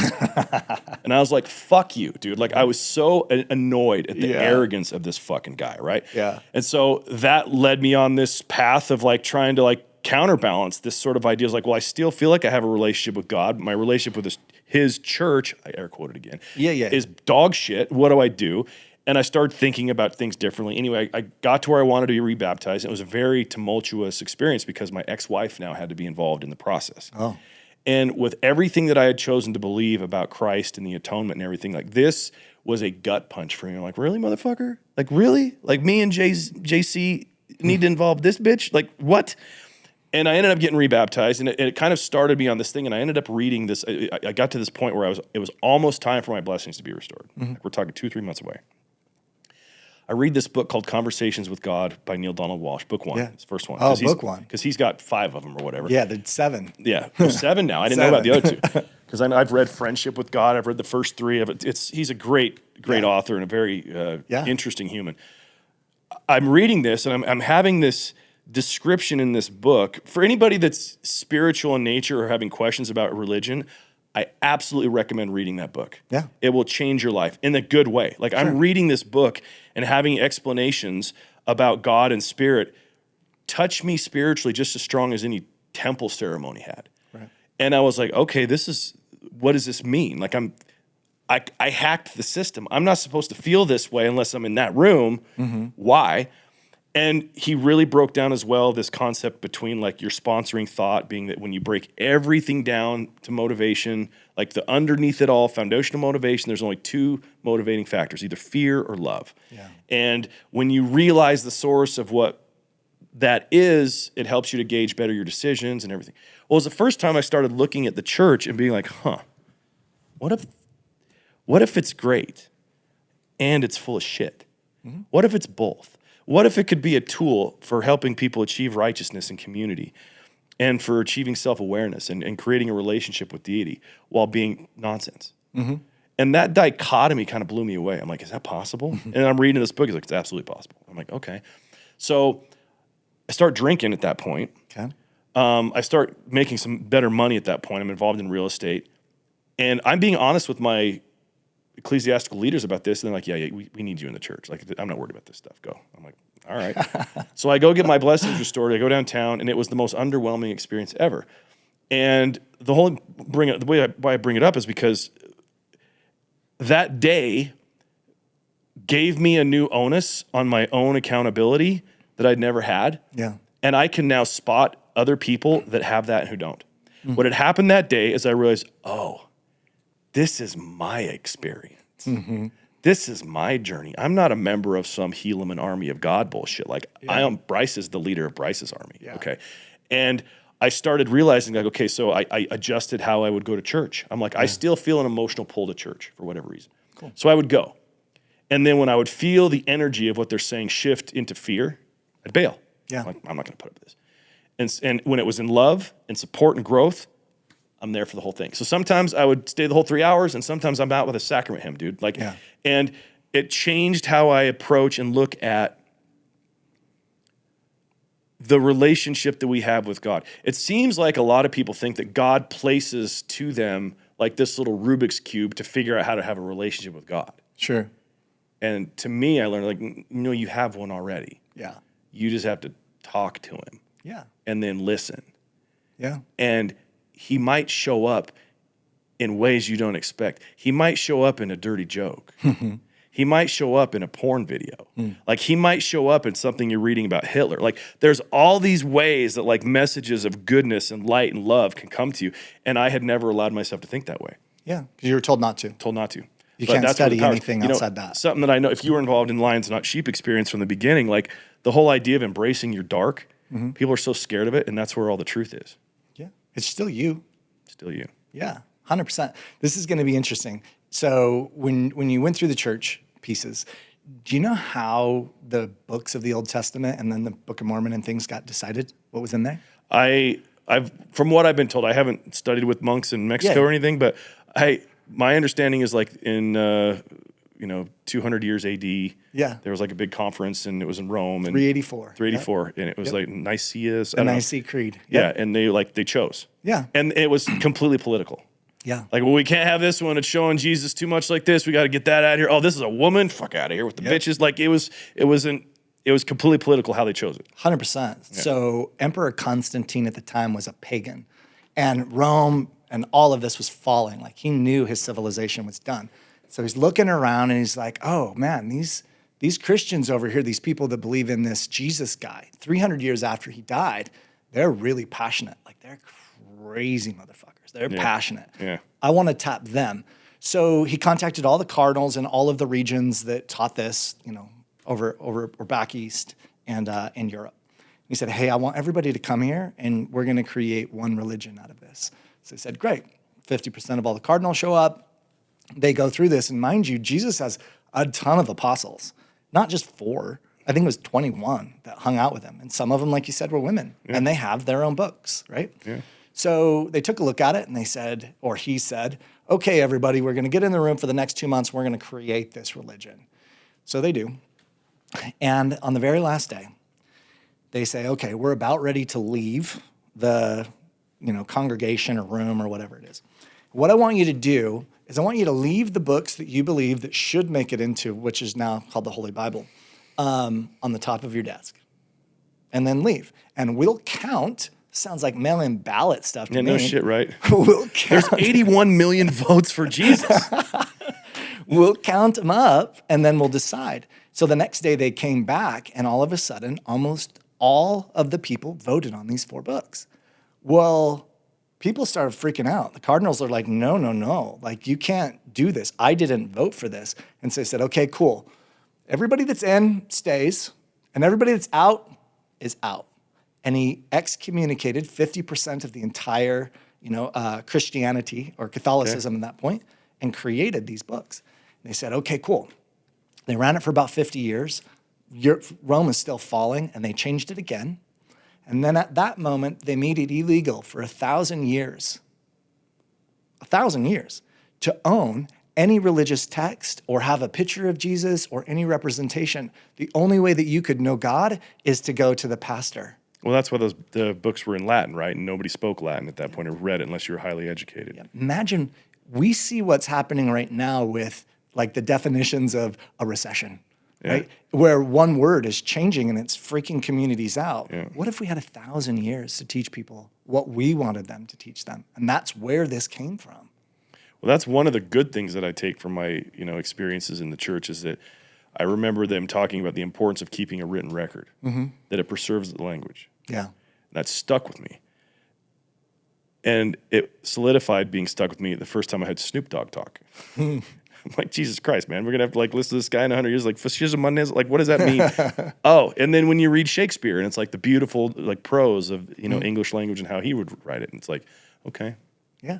And I was like, fuck you, dude. Like, I was so annoyed at the arrogance of this fucking guy, right? Yeah. And so that led me on this path of like trying to like counterbalance this sort of ideas. Like, well, I still feel like I have a relationship with God. My relationship with his church, I air quoted again, is dog shit. What do I do? And I started thinking about things differently. Anyway, I got to where I wanted to be rebaptized. And it was a very tumultuous experience because my ex-wife now had to be involved in the process. Oh. And with everything that I had chosen to believe about Christ and the atonement and everything, like, this was a gut punch for me. I'm like, really, motherfucker? Like, really? Like, me and JC need to involve this bitch? Like, what? And I ended up getting rebaptized, and it kind of started me on this thing, and I ended up reading this. I got to this point where it was almost time for my blessings to be restored. Like, we're talking 2-3 months away. I read this book called Conversations with God by Neil Donald Walsh, book 1. It's the first one. Oh, book 1. Because he's got 5 of them or whatever. Yeah, there's 7. Yeah, there's 7 now. I didn't know about the other 2. Because I've read Friendship with God. I've read the first 3 of it. He's a great author and a very interesting human. I'm reading this, and I'm having this description in this book. For anybody that's spiritual in nature or having questions about religion, I absolutely recommend reading that book. Yeah. It will change your life in a good way. Like, I'm reading this book and having explanations about God and spirit touch me spiritually just as strong as any temple ceremony had. Right. And I was like, okay, what does this mean? Like, I hacked the system. I'm not supposed to feel this way unless I'm in that room. Why? And he really broke down as well this concept between, like, your sponsoring thought being that when you break everything down to motivation, like the underneath it all, foundational motivation, there's only 2 motivating factors, either fear or love. Yeah. And when you realize the source of what that is, it helps you to gauge better your decisions and everything. Well, it was the first time I started looking at the church and being like, what if it's great and it's full of shit? Mm-hmm. What if it's both? What if it could be a tool for helping people achieve righteousness and community and for achieving self-awareness and creating a relationship with deity while being nonsense? Mm-hmm. And that dichotomy kind of blew me away. I'm like, is that possible? Mm-hmm. And I'm reading this book. It's like, it's absolutely possible. I'm like, okay. So I start drinking at that point. Okay. I start making some better money at that point. I'm involved in real estate. And I'm being honest with my ecclesiastical leaders about this. And they're like, yeah, we need you in the church. Like, I'm not worried about this stuff. Go. I'm like, all right. So I go get my blessings restored. I go downtown, and it was the most underwhelming experience ever. And the way I bring it up is because that day gave me a new onus on my own accountability that I'd never had. Yeah. And I can now spot other people that have that and who don't. Mm-hmm. What had happened that day is I realized, this is my experience. Mm-hmm. This is my journey. I'm not a member of some Helaman army of God bullshit. Like, Bryce is the leader of Bryce's army. Yeah. Okay. And I started realizing, like, okay, so I adjusted how I would go to church. I'm like, I still feel an emotional pull to church for whatever reason. Cool. So I would go. And then when I would feel the energy of what they're saying shift into fear, I'd bail. Yeah. I'm not going to put up with this. And when it was in love and support and growth, I'm there for the whole thing. So sometimes I would stay the whole 3 hours, and sometimes I'm out with a sacrament hymn, dude. Like, and it changed how I approach and look at the relationship that we have with God. It seems like a lot of people think that God places to them like this little Rubik's Cube to figure out how to have a relationship with God. Sure. And to me, I learned, like, no, you have one already. Yeah. You just have to talk to him. Yeah. And then listen. Yeah. And he might show up in ways you don't expect. He might show up in a dirty joke. He might show up in a porn video. Like, he might show up in something you're reading about Hitler. Like, there's all these ways that, like, messages of goodness and light and love can come to you. And I had never allowed myself to think that way. Yeah, because you were told not to. Told not to. You can't study anything outside that. Something that I know, if you were involved in Lions Not Sheep experience from the beginning, like, the whole idea of embracing your dark, people are so scared of it, and that's where all the truth is. Yeah, it's still you. Still you. Yeah, 100%. This is going to be interesting. So when you went through the church pieces, do you know how the books of the Old Testament and then the Book of Mormon and things got decided? What was in there? I've from what I've been told, I haven't studied with monks in Mexico or anything, but my understanding is, like, in 200 years AD, there was like a big conference, and it was in Rome, and 384, and it was like Nicaea, the Nicene Creed. And they chose, and it was completely political. Like, well, we can't have this one. It's showing Jesus too much like this. We got to get that out of here. Oh, this is a woman. Fuck out of here with the bitches. Like, it was completely political how they chose it. 100%. Yeah. So Emperor Constantine at the time was a pagan, and Rome and all of this was falling. Like, he knew his civilization was done. So he's looking around and he's like, oh man, these Christians over here, these people that believe in this Jesus guy, 300 years after he died, they're really passionate. Like, they're crazy motherfuckers. They're passionate. Yeah. I want to tap them. So he contacted all the cardinals in all of the regions that taught this, over or back east and in Europe. He said, hey, I want everybody to come here, and we're going to create one religion out of this. So he said, great. 50% of all the cardinals show up. They go through this. And mind you, Jesus has a ton of apostles, not just 4. I think it was 21 that hung out with him. And some of them, like you said, were women. Yeah. And they have their own books, right? Yeah. So they took a look at it, and he said, okay, everybody, we're going to get in the room for the next 2 months. We're going to create this religion. So they do. And on the very last day, they say, okay, we're about ready to leave the congregation or room or whatever it is. What I want you to do is I want you to leave the books that you believe that should make it into, which is now called the Holy Bible, on the top of your desk. And then leave. And we'll count. Sounds like mail-in ballot stuff to me. No shit, right? We'll count. There's 81 million votes for Jesus. We'll count them up, and then we'll decide. So the next day they came back, and all of a sudden, almost all of the people voted on these 4 books. Well, people started freaking out. The cardinals are like, no. Like, you can't do this. I didn't vote for this. And so they said, okay, cool. Everybody that's in stays, and everybody that's out is out. And he excommunicated 50% of the entire, Christianity or Catholicism at that point, and created these books. And they said, okay, cool. They ran it for about 50 years. Rome is still falling, and they changed it again. And then at that moment, they made it illegal for 1,000 years, 1,000 years, to own any religious text or have a picture of Jesus or any representation. The only way that you could know God is to go to the pastor. Well, that's why the books were in Latin, right? And nobody spoke Latin at that point or read it unless you were highly educated. Yeah. Imagine, we see what's happening right now with like the definitions of a recession, right? Where one word is changing and it's freaking communities out. Yeah. What if we had 1,000 years to teach people what we wanted them to teach them? And that's where this came from. Well, that's one of the good things that I take from my, experiences in the church is that I remember them talking about the importance of keeping a written record, that it preserves the language. Yeah. That stuck with me. And it solidified being stuck with me the first time I had Snoop Dogg talk. I'm like, Jesus Christ, man, we're going to have to listen to this guy in 100 years. Like, what does that mean? Oh, and then when you read Shakespeare and it's like the beautiful prose of, English language and how he would write it. And it's like, okay. Yeah.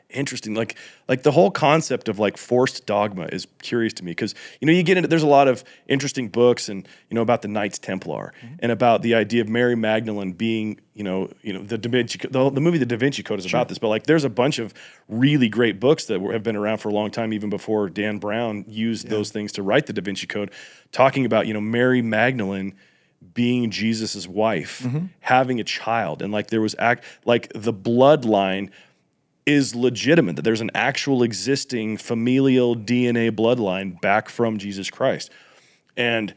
Interesting. Like the whole concept of forced dogma is curious to me because, you get into, there's a lot of interesting books and, about the Knights Templar and about the idea of Mary Magdalene being, the Da Vinci, the movie The Da Vinci Code is about this, but there's a bunch of really great books that have been around for a long time, even before Dan Brown used those things to write the Da Vinci Code, talking about, Mary Magdalene being Jesus's wife, having a child. And there was the bloodline is legitimate, that there's an actual existing familial DNA bloodline back from Jesus Christ. And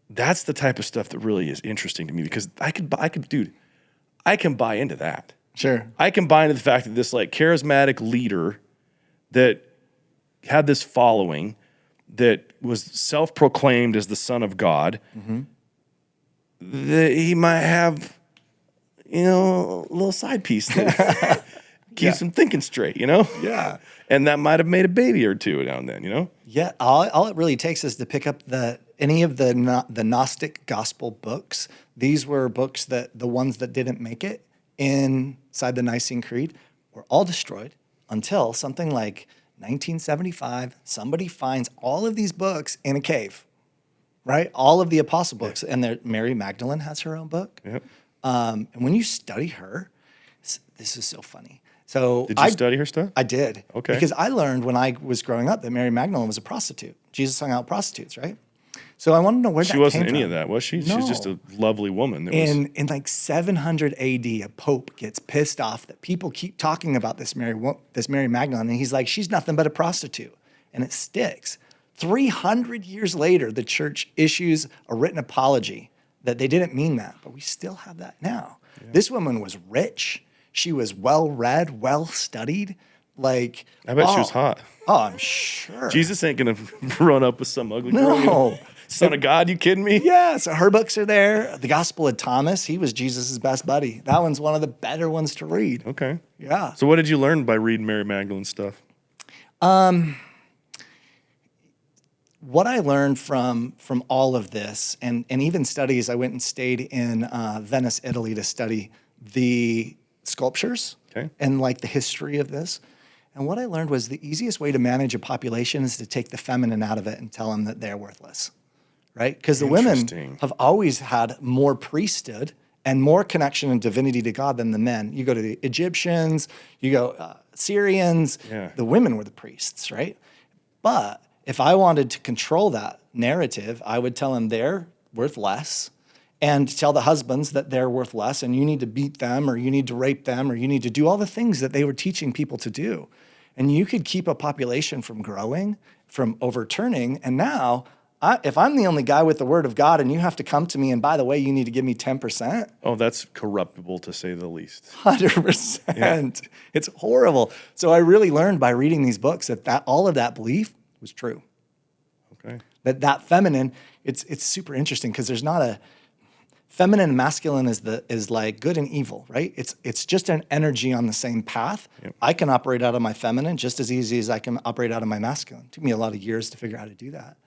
that's the type of stuff that really is interesting to me because I can buy into that. Sure. I can buy into the fact that this charismatic leader that had this following that was self-proclaimed as the Son of God, that he might have, a little side piece that keeps him thinking straight, Yeah. And that might have made a baby or two now and then, Yeah. All it really takes is to pick up any of the Gnostic gospel books. These were books that the ones that didn't make it inside the Nicene Creed were all destroyed until something like 1975. Somebody finds all of these books in a cave, right? All of the apostle books. And Mary Magdalene has her own book. Yep. And when you study her, this is so funny. So Did you study her stuff? I did. Okay. Because I learned when I was growing up that Mary Magdalene was a prostitute. Jesus hung out with prostitutes, right? So I wanted to know where that came from. She wasn't any of that, was she? No. She's just a lovely woman. In 700 AD, a pope gets pissed off that people keep talking about this Mary Magdalene, and he's like, she's nothing but a prostitute, and it sticks. 300 years later, the church issues a written apology that they didn't mean that, but we still have that now. Yeah. This woman was rich. She was well-read, well-studied. I bet she was hot. Oh, I'm sure. Jesus ain't going to run up with some ugly girl. No. Son of God, you kidding me? Yeah, so her books are there. The Gospel of Thomas, he was Jesus' best buddy. That one's one of the better ones to read. Okay. Yeah. So what did you learn by reading Mary Magdalene's stuff? What I learned from all of this, and even studies, I went and stayed in Venice, Italy to study the sculptures and the history of this. And what I learned was the easiest way to manage a population is to take the feminine out of it and tell them that they're worthless, right? Because the women have always had more priesthood and more connection and divinity to God than the men. You go to the Egyptians, you go Syrians, the women were the priests, right? But if I wanted to control that narrative, I would tell them they're worth less and tell the husbands that they're worth less and you need to beat them or you need to rape them or you need to do all the things that they were teaching people to do. And you could keep a population from growing, from overturning. And now, if I'm the only guy with the word of God and you have to come to me and, by the way, you need to give me 10%. Oh, that's corruptible to say the least. 100%. Yeah. It's horrible. So I really learned by reading these books that all of that belief was true. Okay. That feminine, it's super interesting because there's not a feminine and masculine is like good and evil, right? It's just an energy on the same path. Yep. I can operate out of my feminine just as easy as I can operate out of my masculine. It took me a lot of years to figure out how to do that.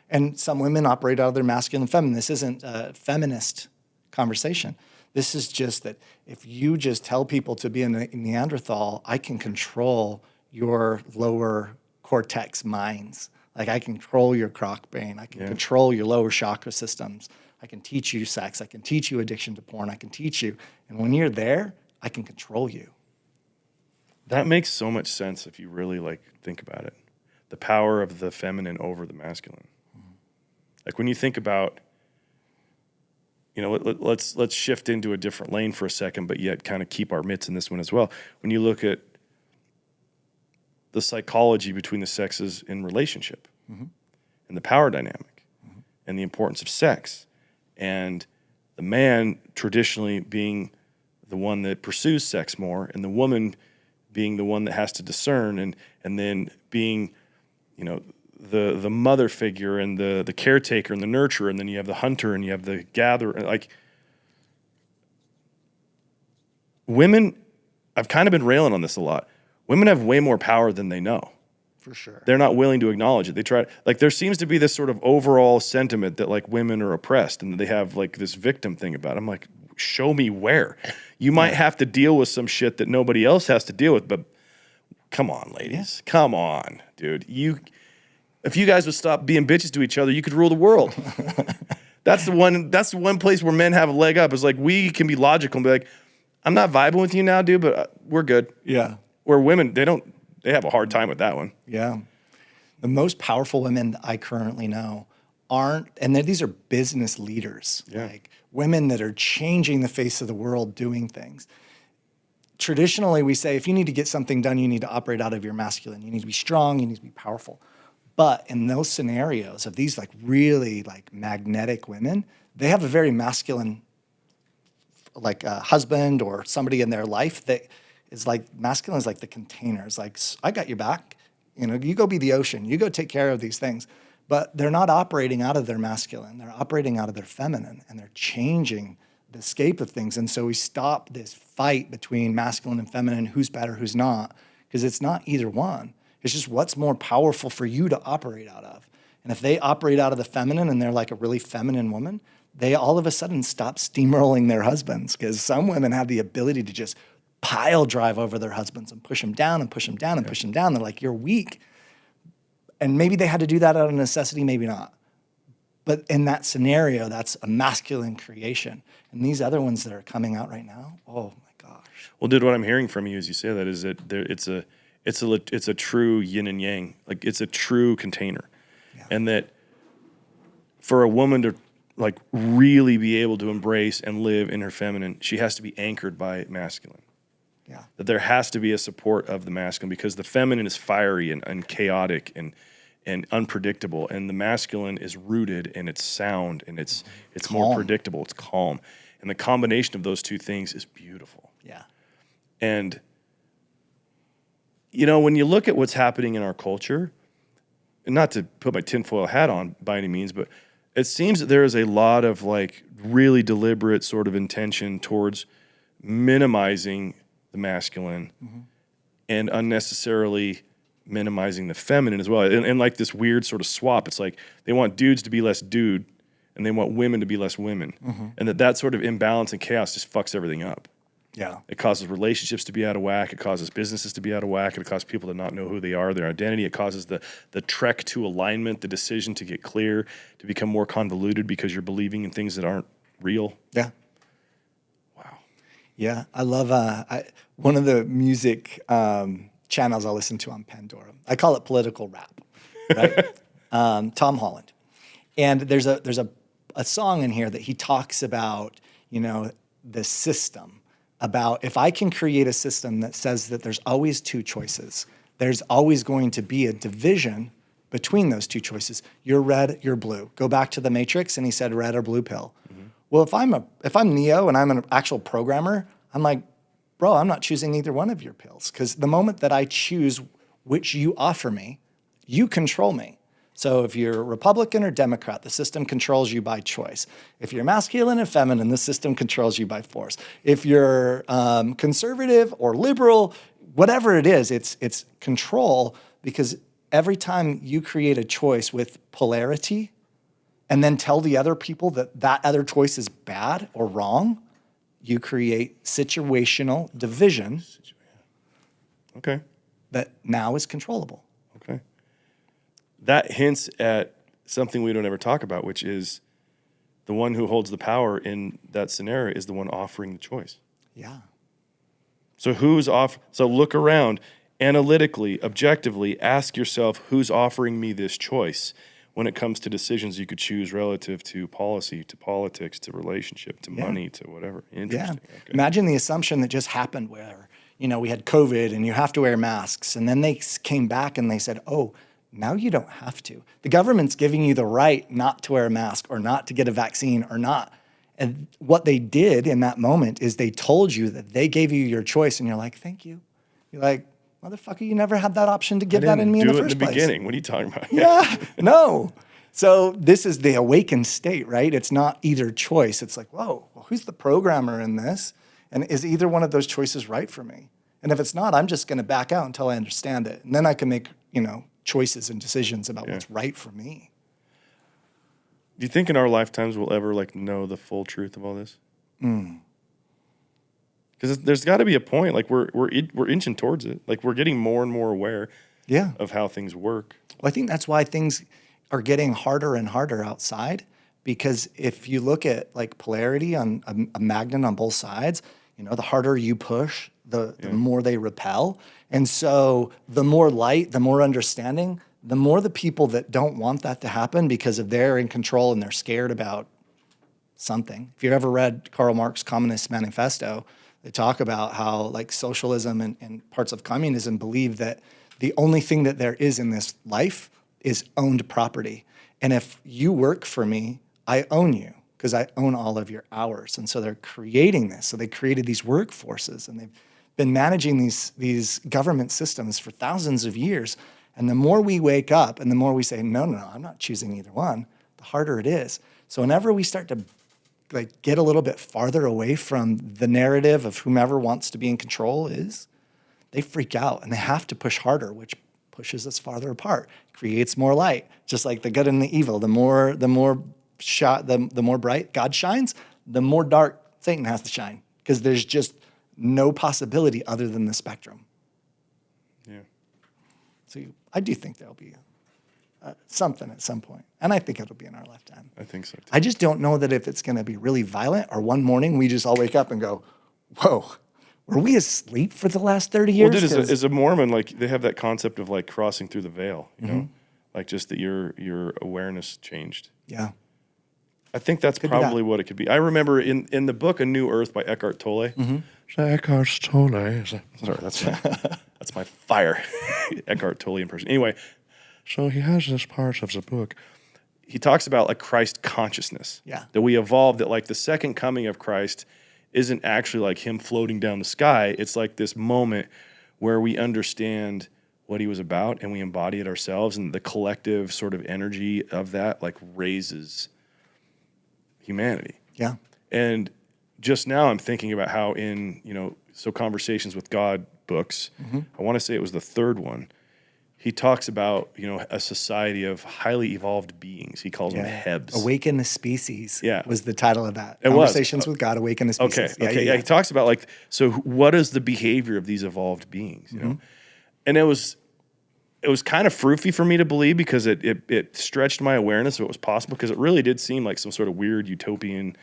And some women operate out of their masculine and feminine. This isn't a feminist conversation. This is just that if you just tell people to be a Neanderthal, I can control your lower cortex minds. Like I can control your croc brain. I can control your lower chakra systems. I can teach you sex. I can teach you addiction to porn. I can teach you. And when you're there, I can control you. That makes so much sense if you really like think about it. The power of the feminine over the masculine. Like when you think about, let's shift into a different lane for a second, but yet kind of keep our mitts in this one as well. When you look at the psychology between the sexes in relationship and the power dynamic and the importance of sex, and the man traditionally being the one that pursues sex more and the woman being the one that has to discern, and then being, the mother figure and the caretaker and the nurturer, and then you have the hunter and you have the gatherer. Like women, I've kind of been railing on this a lot. Women have way more power than they know. For sure. They're not willing to acknowledge it. They try, like there seems to be this sort of overall sentiment that like women are oppressed and they have like this victim thing about it. I'm like, show me where. You might have to deal with some shit that nobody else has to deal with, but come on, ladies. Come on, dude. If you guys would stop being bitches to each other, you could rule the world. That's the one place where men have a leg up. Is like we can be logical and be like, I'm not vibing with you now, dude, but we're good. Yeah. Where women, they have a hard time with that one. Yeah. The most powerful women that I currently know these are business leaders, like women that are changing the face of the world doing things. Traditionally, we say if you need to get something done, you need to operate out of your masculine. You need to be strong, you need to be powerful. But in those scenarios of these like really like magnetic women, they have a very masculine like a husband or somebody in their life that is like masculine is like the container. It's like, I got your back. You go be the ocean. You go take care of these things. But they're not operating out of their masculine. They're operating out of their feminine, and they're changing the scape of things. And so we stop this fight between masculine and feminine, who's better, who's not, because it's not either one. It's just what's more powerful for you to operate out of. And if they operate out of the feminine and they're like a really feminine woman, they all of a sudden stop steamrolling their husbands, because some women have the ability to just pile drive over their husbands and push them down and push them down and push them down. They're like, you're weak. And maybe they had to do that out of necessity, maybe not. But in that scenario, that's a masculine creation. And these other ones that are coming out right now, oh my gosh. Well, dude, what I'm hearing from you as you say that is that it's a true yin and yang. Like it's a true container. Yeah. And that for a woman to like really be able to embrace and live in her feminine, she has to be anchored by masculine. Yeah. That there has to be a support of the masculine, because the feminine is fiery and chaotic and unpredictable, and the masculine is rooted and it's sound and it's more predictable, it's calm. And the combination of those two things is beautiful. Yeah. And when you look at what's happening in our culture, and not to put my tinfoil hat on by any means, but it seems that there is a lot of like really deliberate sort of intention towards minimizing the masculine and unnecessarily minimizing the feminine as well. And like this weird sort of swap. It's like they want dudes to be less dude and they want women to be less women. And that sort of imbalance and chaos just fucks everything up. Yeah. It causes relationships to be out of whack. It causes businesses to be out of whack. It causes people to not know who they are, their identity. It causes the trek to alignment, the decision to get clear, to become more convoluted because you're believing in things that aren't real. Yeah. Wow. Yeah. I love one of the music channels I listen to on Pandora. I call it political rap, right? Tom Holland. And there's a song in here that he talks about, the system. About if I can create a system that says that there's always two choices, there's always going to be a division between those two choices. You're red, you're blue. Go back to the Matrix, and he said red or blue pill. Well, if I'm Neo and I'm an actual programmer, I'm like, bro, I'm not choosing either one of your pills, because the moment that I choose which you offer me, you control me. So if you're Republican or Democrat, the system controls you by choice. If you're masculine and feminine, the system controls you by force. If you're conservative or liberal, whatever it is, it's control, because every time you create a choice with polarity, and then tell the other people that that other choice is bad or wrong, you create situational division Okay. that now is controllable. Okay. That hints at something we don't ever talk about, which is the one who holds the power in that scenario is the one offering the choice. Yeah. So so look around analytically, objectively, ask yourself who's offering me this choice when it comes to decisions you could choose relative to policy, to politics, to relationship, to money, to whatever. Interesting. Yeah. Okay. Imagine the assumption that just happened where, we had COVID and you have to wear masks. And then they came back and they said, oh, now you don't have to. The government's giving you the right not to wear a mask or not to get a vaccine or not. And what they did in that moment is they told you that they gave you your choice. And you're like, thank you. You're like, motherfucker, you never had that option to give that in me in the first place. Beginning. What are you talking about? Yeah, no. So this is the awakened state, right? It's not either choice. It's like, whoa, well, who's the programmer in this? And is either one of those choices right for me? And if it's not, I'm just going to back out until I understand it. And then I can make, choices and decisions about what's right for me. Do you think in our lifetimes we'll ever know the full truth of all this? Because there's got to be a point. We're inching towards it. We're getting more and more aware. Yeah. Of how things work. Well, I think that's why things are getting harder and harder outside. Because if you look at polarity on a magnet on both sides, the harder you push, the more they repel. And so the more light, the more understanding, the more the people that don't want that to happen because of they're in control and they're scared about something. If you've ever read Karl Marx's Communist Manifesto, they talk about how socialism and parts of communism believe that the only thing that there is in this life is owned property. And if you work for me, I own you because I own all of your hours. And so they're creating this. So they created these workforces and they've been managing these government systems for thousands of years. And the more we wake up and the more we say, no, I'm not choosing either one, the harder it is. So whenever we start to get a little bit farther away from the narrative of whomever wants to be in control they freak out and they have to push harder, which pushes us farther apart, creates more light. Just like the good and the evil, the more bright God shines, the more dark Satan has to shine because there's just no possibility other than the spectrum. Yeah. So I do think there'll be something at some point, and I think it'll be in our lifetime. I think so too. I just don't know that if it's going to be really violent or one morning we just all wake up and go, whoa, were we asleep for the last 30 years? Well, dude, as a Mormon, they have that concept of crossing through the veil, you know, just that your awareness changed. Yeah. I think that's probably what it could be. I remember in the book A New Earth by Eckhart Tolle. Eckhart Tolle. Sorry, that's my fire. Eckhart Tolle impression. Anyway, so he has this part of the book. He talks about Christ consciousness. Yeah. That we evolved, that the second coming of Christ isn't actually him floating down the sky. It's this moment where we understand what he was about and we embody it ourselves, and the collective sort of energy of that raises humanity. Yeah. And just now I'm thinking about how in, so Conversations with God books, I want to say it was the third one, he talks about, a society of highly evolved beings. He calls them Hebs. Awaken the Species was the title of that. It Conversations with God, Awaken the Species. Okay. Yeah, he talks about so what is the behavior of these evolved beings, you know? And it was kind of froofy for me to believe because it stretched my awareness of what was possible, because it really did seem like some sort of weird utopian,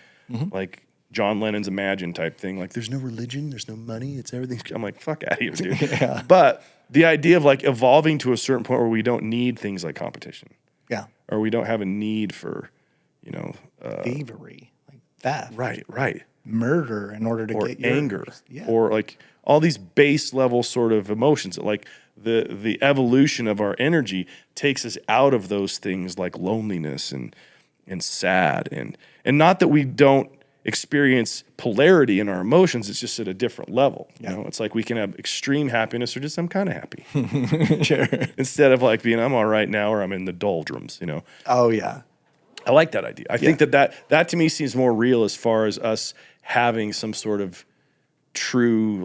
John Lennon's Imagine type thing. There's no religion, there's no money, it's everything. I'm like, fuck out of here, dude. Yeah. But the idea of evolving to a certain point where we don't need things like competition. Yeah. Or we don't have a need for, thievery, theft. Right. Murder in order to get your anger. Yeah. Or all these base level sort of emotions. The evolution of our energy takes us out of those things like loneliness and sad and not that we don't experience polarity in our emotions. It's just at a different level. You know, it's we can have extreme happiness or just I'm kind of happy. Sure. Instead of being I'm all right now or I'm in the doldrums. Oh yeah. I like that idea. I think that to me seems more real as far as us having some sort of true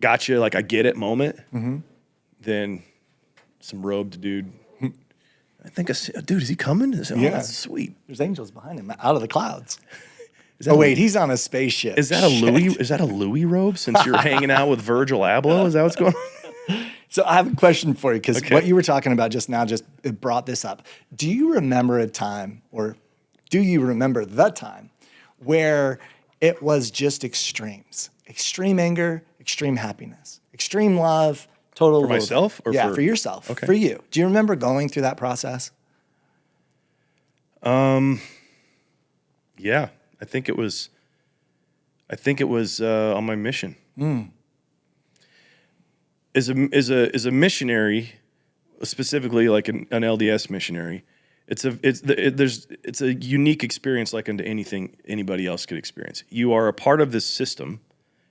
gotcha, I get it moment than some robed dude I think, dude, is he coming? Oh, Yeah. that's sweet. There's angels behind him out of the clouds. Is that Oh, wait, he's on a spaceship. Is that a Louis? Is that a Louis robe? Since you're hanging out with Virgil Abloh, is that what's going on? So I have a question for you, because Okay. what you were talking about just now it brought this up. Do you remember a time, or do you remember the time where it was just extremes? Extreme anger, extreme happiness, extreme love, total For loathing. myself or yeah, for- for yourself, Okay. for you. Do you remember going through that process? Yeah, I think it was. On my mission. As a missionary, specifically like an LDS missionary, it's a unique experience like unto anything anybody else could experience. You are a part of this system.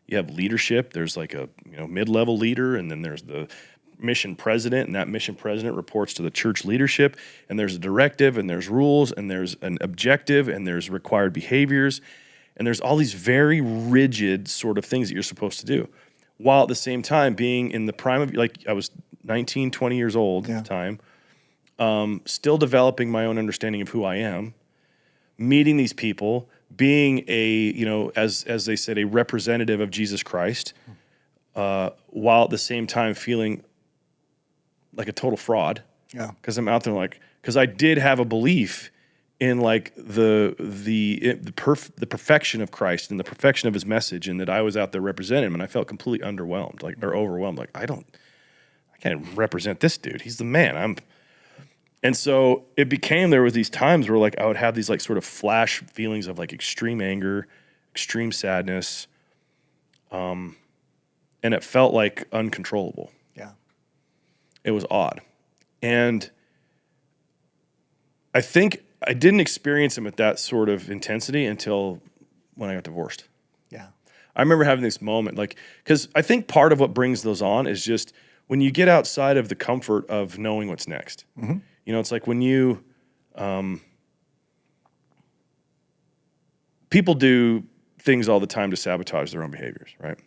You have leadership. There's like a mid-level leader, and then there's the mission president, and that mission president reports to the church leadership, and there's a directive, and there's rules, and there's an objective, and there's required behaviors, and there's all these very rigid sort of things that you're supposed to do, while at the same time being in the prime of, like, I was 19, 20 years old at the time, still developing my own understanding of who I am, meeting these people, being as they said, a representative of Jesus Christ, while at the same time feeling like a total fraud. Yeah. Because I'm out there because I did have a belief in like the perfection of Christ and the perfection of his message, and that I was out there representing him, and I felt completely underwhelmed, or overwhelmed. Like, I can't represent this dude. He's the man. And so it became, there was these times where like I would have these like sort of flash feelings of like extreme anger, extreme sadness, and it felt like uncontrollable. Yeah. It was odd. And I think I didn't experience them at that sort of intensity until when I got divorced. Yeah. I remember having this moment, because I think part of what brings those on is just when you get outside of the comfort of knowing what's next. Mm-hmm. It's like when people do things all the time to sabotage their own behaviors, right?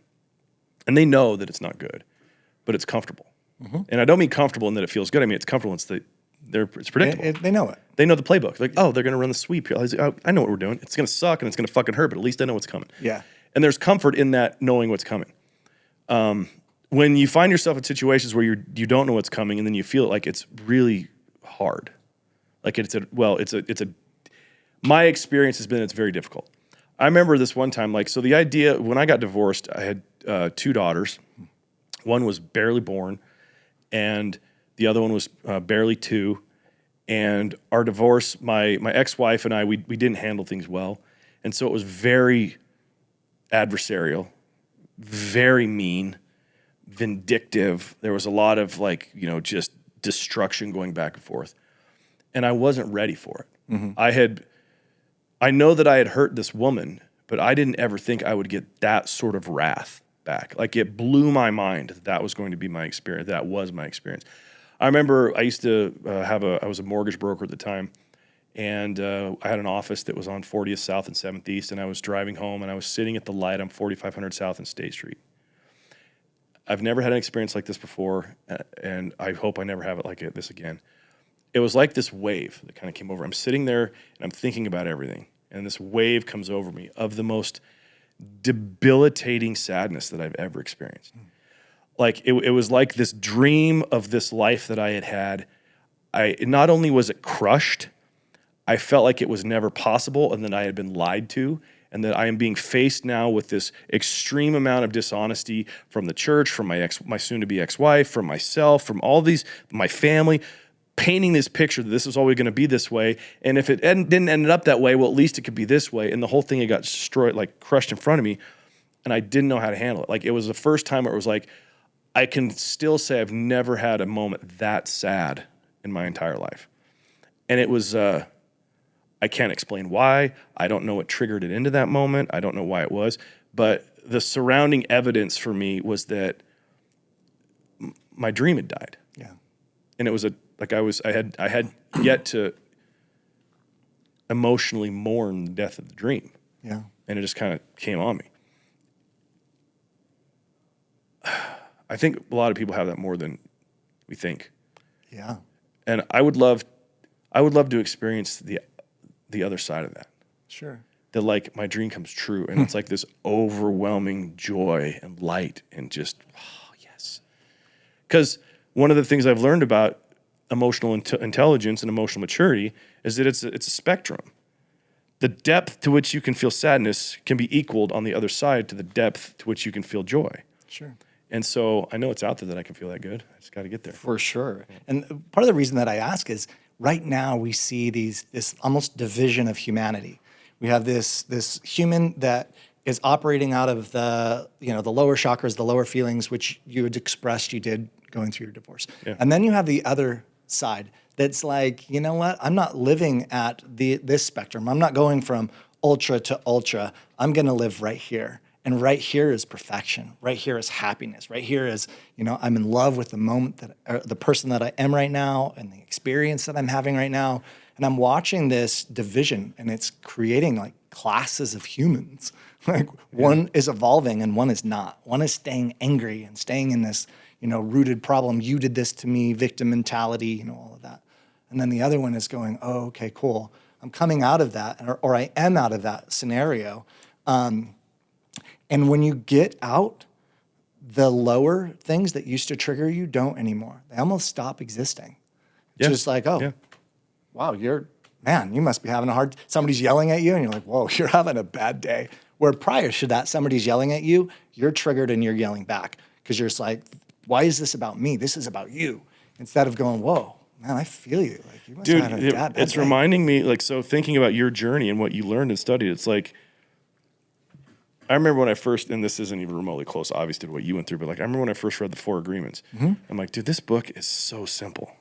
And they know that it's not good, but it's comfortable. Mm-hmm. And I don't mean comfortable in that it feels good. I mean, it's comfortable. It's predictable. They know it. They know the playbook. Like, oh, they're going to run the sweep here. I know what we're doing. It's going to suck and it's going to fucking hurt, but at least I know what's coming. Yeah. And there's comfort in that, knowing what's coming. When you find yourself in situations where you don't know what's coming, and then you feel it, like it's really hard. Like my experience has been it's very difficult. I remember this one time, so the idea, when I got divorced, I had 2 daughters. One was barely born, and the other one was barely 2. And our divorce, my ex-wife and I, we didn't handle things well. And so it was very adversarial, very mean, vindictive. There was a lot of just destruction going back and forth. And I wasn't ready for it. Mm-hmm. I know that I had hurt this woman, but I didn't ever think I would get that sort of wrath back. Like, it blew my mind that was going to be my experience. That was my experience. I remember I used to I was a mortgage broker at the time, and I had an office that was on 40th South and 7th East, and I was driving home, and I was sitting at the light on 4500 South and State Street. I've never had an experience like this before, and I hope I never have it like this again. It was like this wave that kind of came over. I'm sitting there, and I'm thinking about everything, and this wave comes over me of the most debilitating sadness that I've ever experienced. Like, it was like this dream of this life that I had. Not only was it crushed, I felt like it was never possible, and that I had been lied to, and that I am being faced now with this extreme amount of dishonesty from the church, from my soon-to-be ex-wife, from myself, from all these, my family, painting this picture that this is always going to be this way. And if it didn't end up that way, well, at least it could be this way. And the whole thing had got destroyed, like crushed in front of me, and I didn't know how to handle it. Like, it was the first time where it was like, I can still say I've never had a moment that sad in my entire life. And it was, I can't explain why. I don't know what triggered it into that moment. I don't know why it was. But the surrounding evidence for me was that my dream had died. Yeah. And it was I had yet to emotionally mourn the death of the dream. Yeah. And it just kind of came on me. I think a lot of people have that more than we think. Yeah. And I would love, I would love to experience the other side of that. Sure. That like my dream comes true, and it's like this overwhelming joy and light, and just yes. Because one of the things I've learned about emotional intelligence and emotional maturity is that it's a spectrum. The depth to which you can feel sadness can be equaled on the other side to the depth to which you can feel joy. Sure. And so I know it's out there that I can feel that good. I just got to get there. For sure. And part of the reason that I ask is right now we see this almost division of humanity. We have this human that is operating out of the lower chakras, the lower feelings, which you had expressed you did going through your divorce. Yeah. And then you have the other side that's like, you know what? I'm not living at this spectrum. I'm not going from ultra to ultra. I'm going to live right here. And right here is perfection. Right here is happiness. Right here is, I'm in love with the moment the person that I am right now and the experience that I'm having right now. And I'm watching this division, and it's creating like classes of humans. Like one is evolving and one is not. One is staying angry and staying in this, rooted problem. You did this to me, victim mentality, all of that. And then the other one is going, oh, okay, cool. I'm coming out of that, or I am out of that scenario. And when you get out, the lower things that used to trigger you don't anymore. They almost stop existing. It's just like, wow, you must be having a hard, somebody's yelling at you and you're like, whoa, you're having a bad day. Where prior to that, somebody's yelling at you, you're triggered and you're yelling back because you're just like, why is this about me? This is about you. Instead of going, whoa, man, I feel you. Like, you must have had a bad it's day. reminding me, like, so thinking about your journey and what you learned and studied, it's like, I remember when I first, and this isn't even remotely close, obviously, to what you went through, but like, I remember when I first read the 4 Agreements. Mm-hmm. I'm like, dude, this book is so simple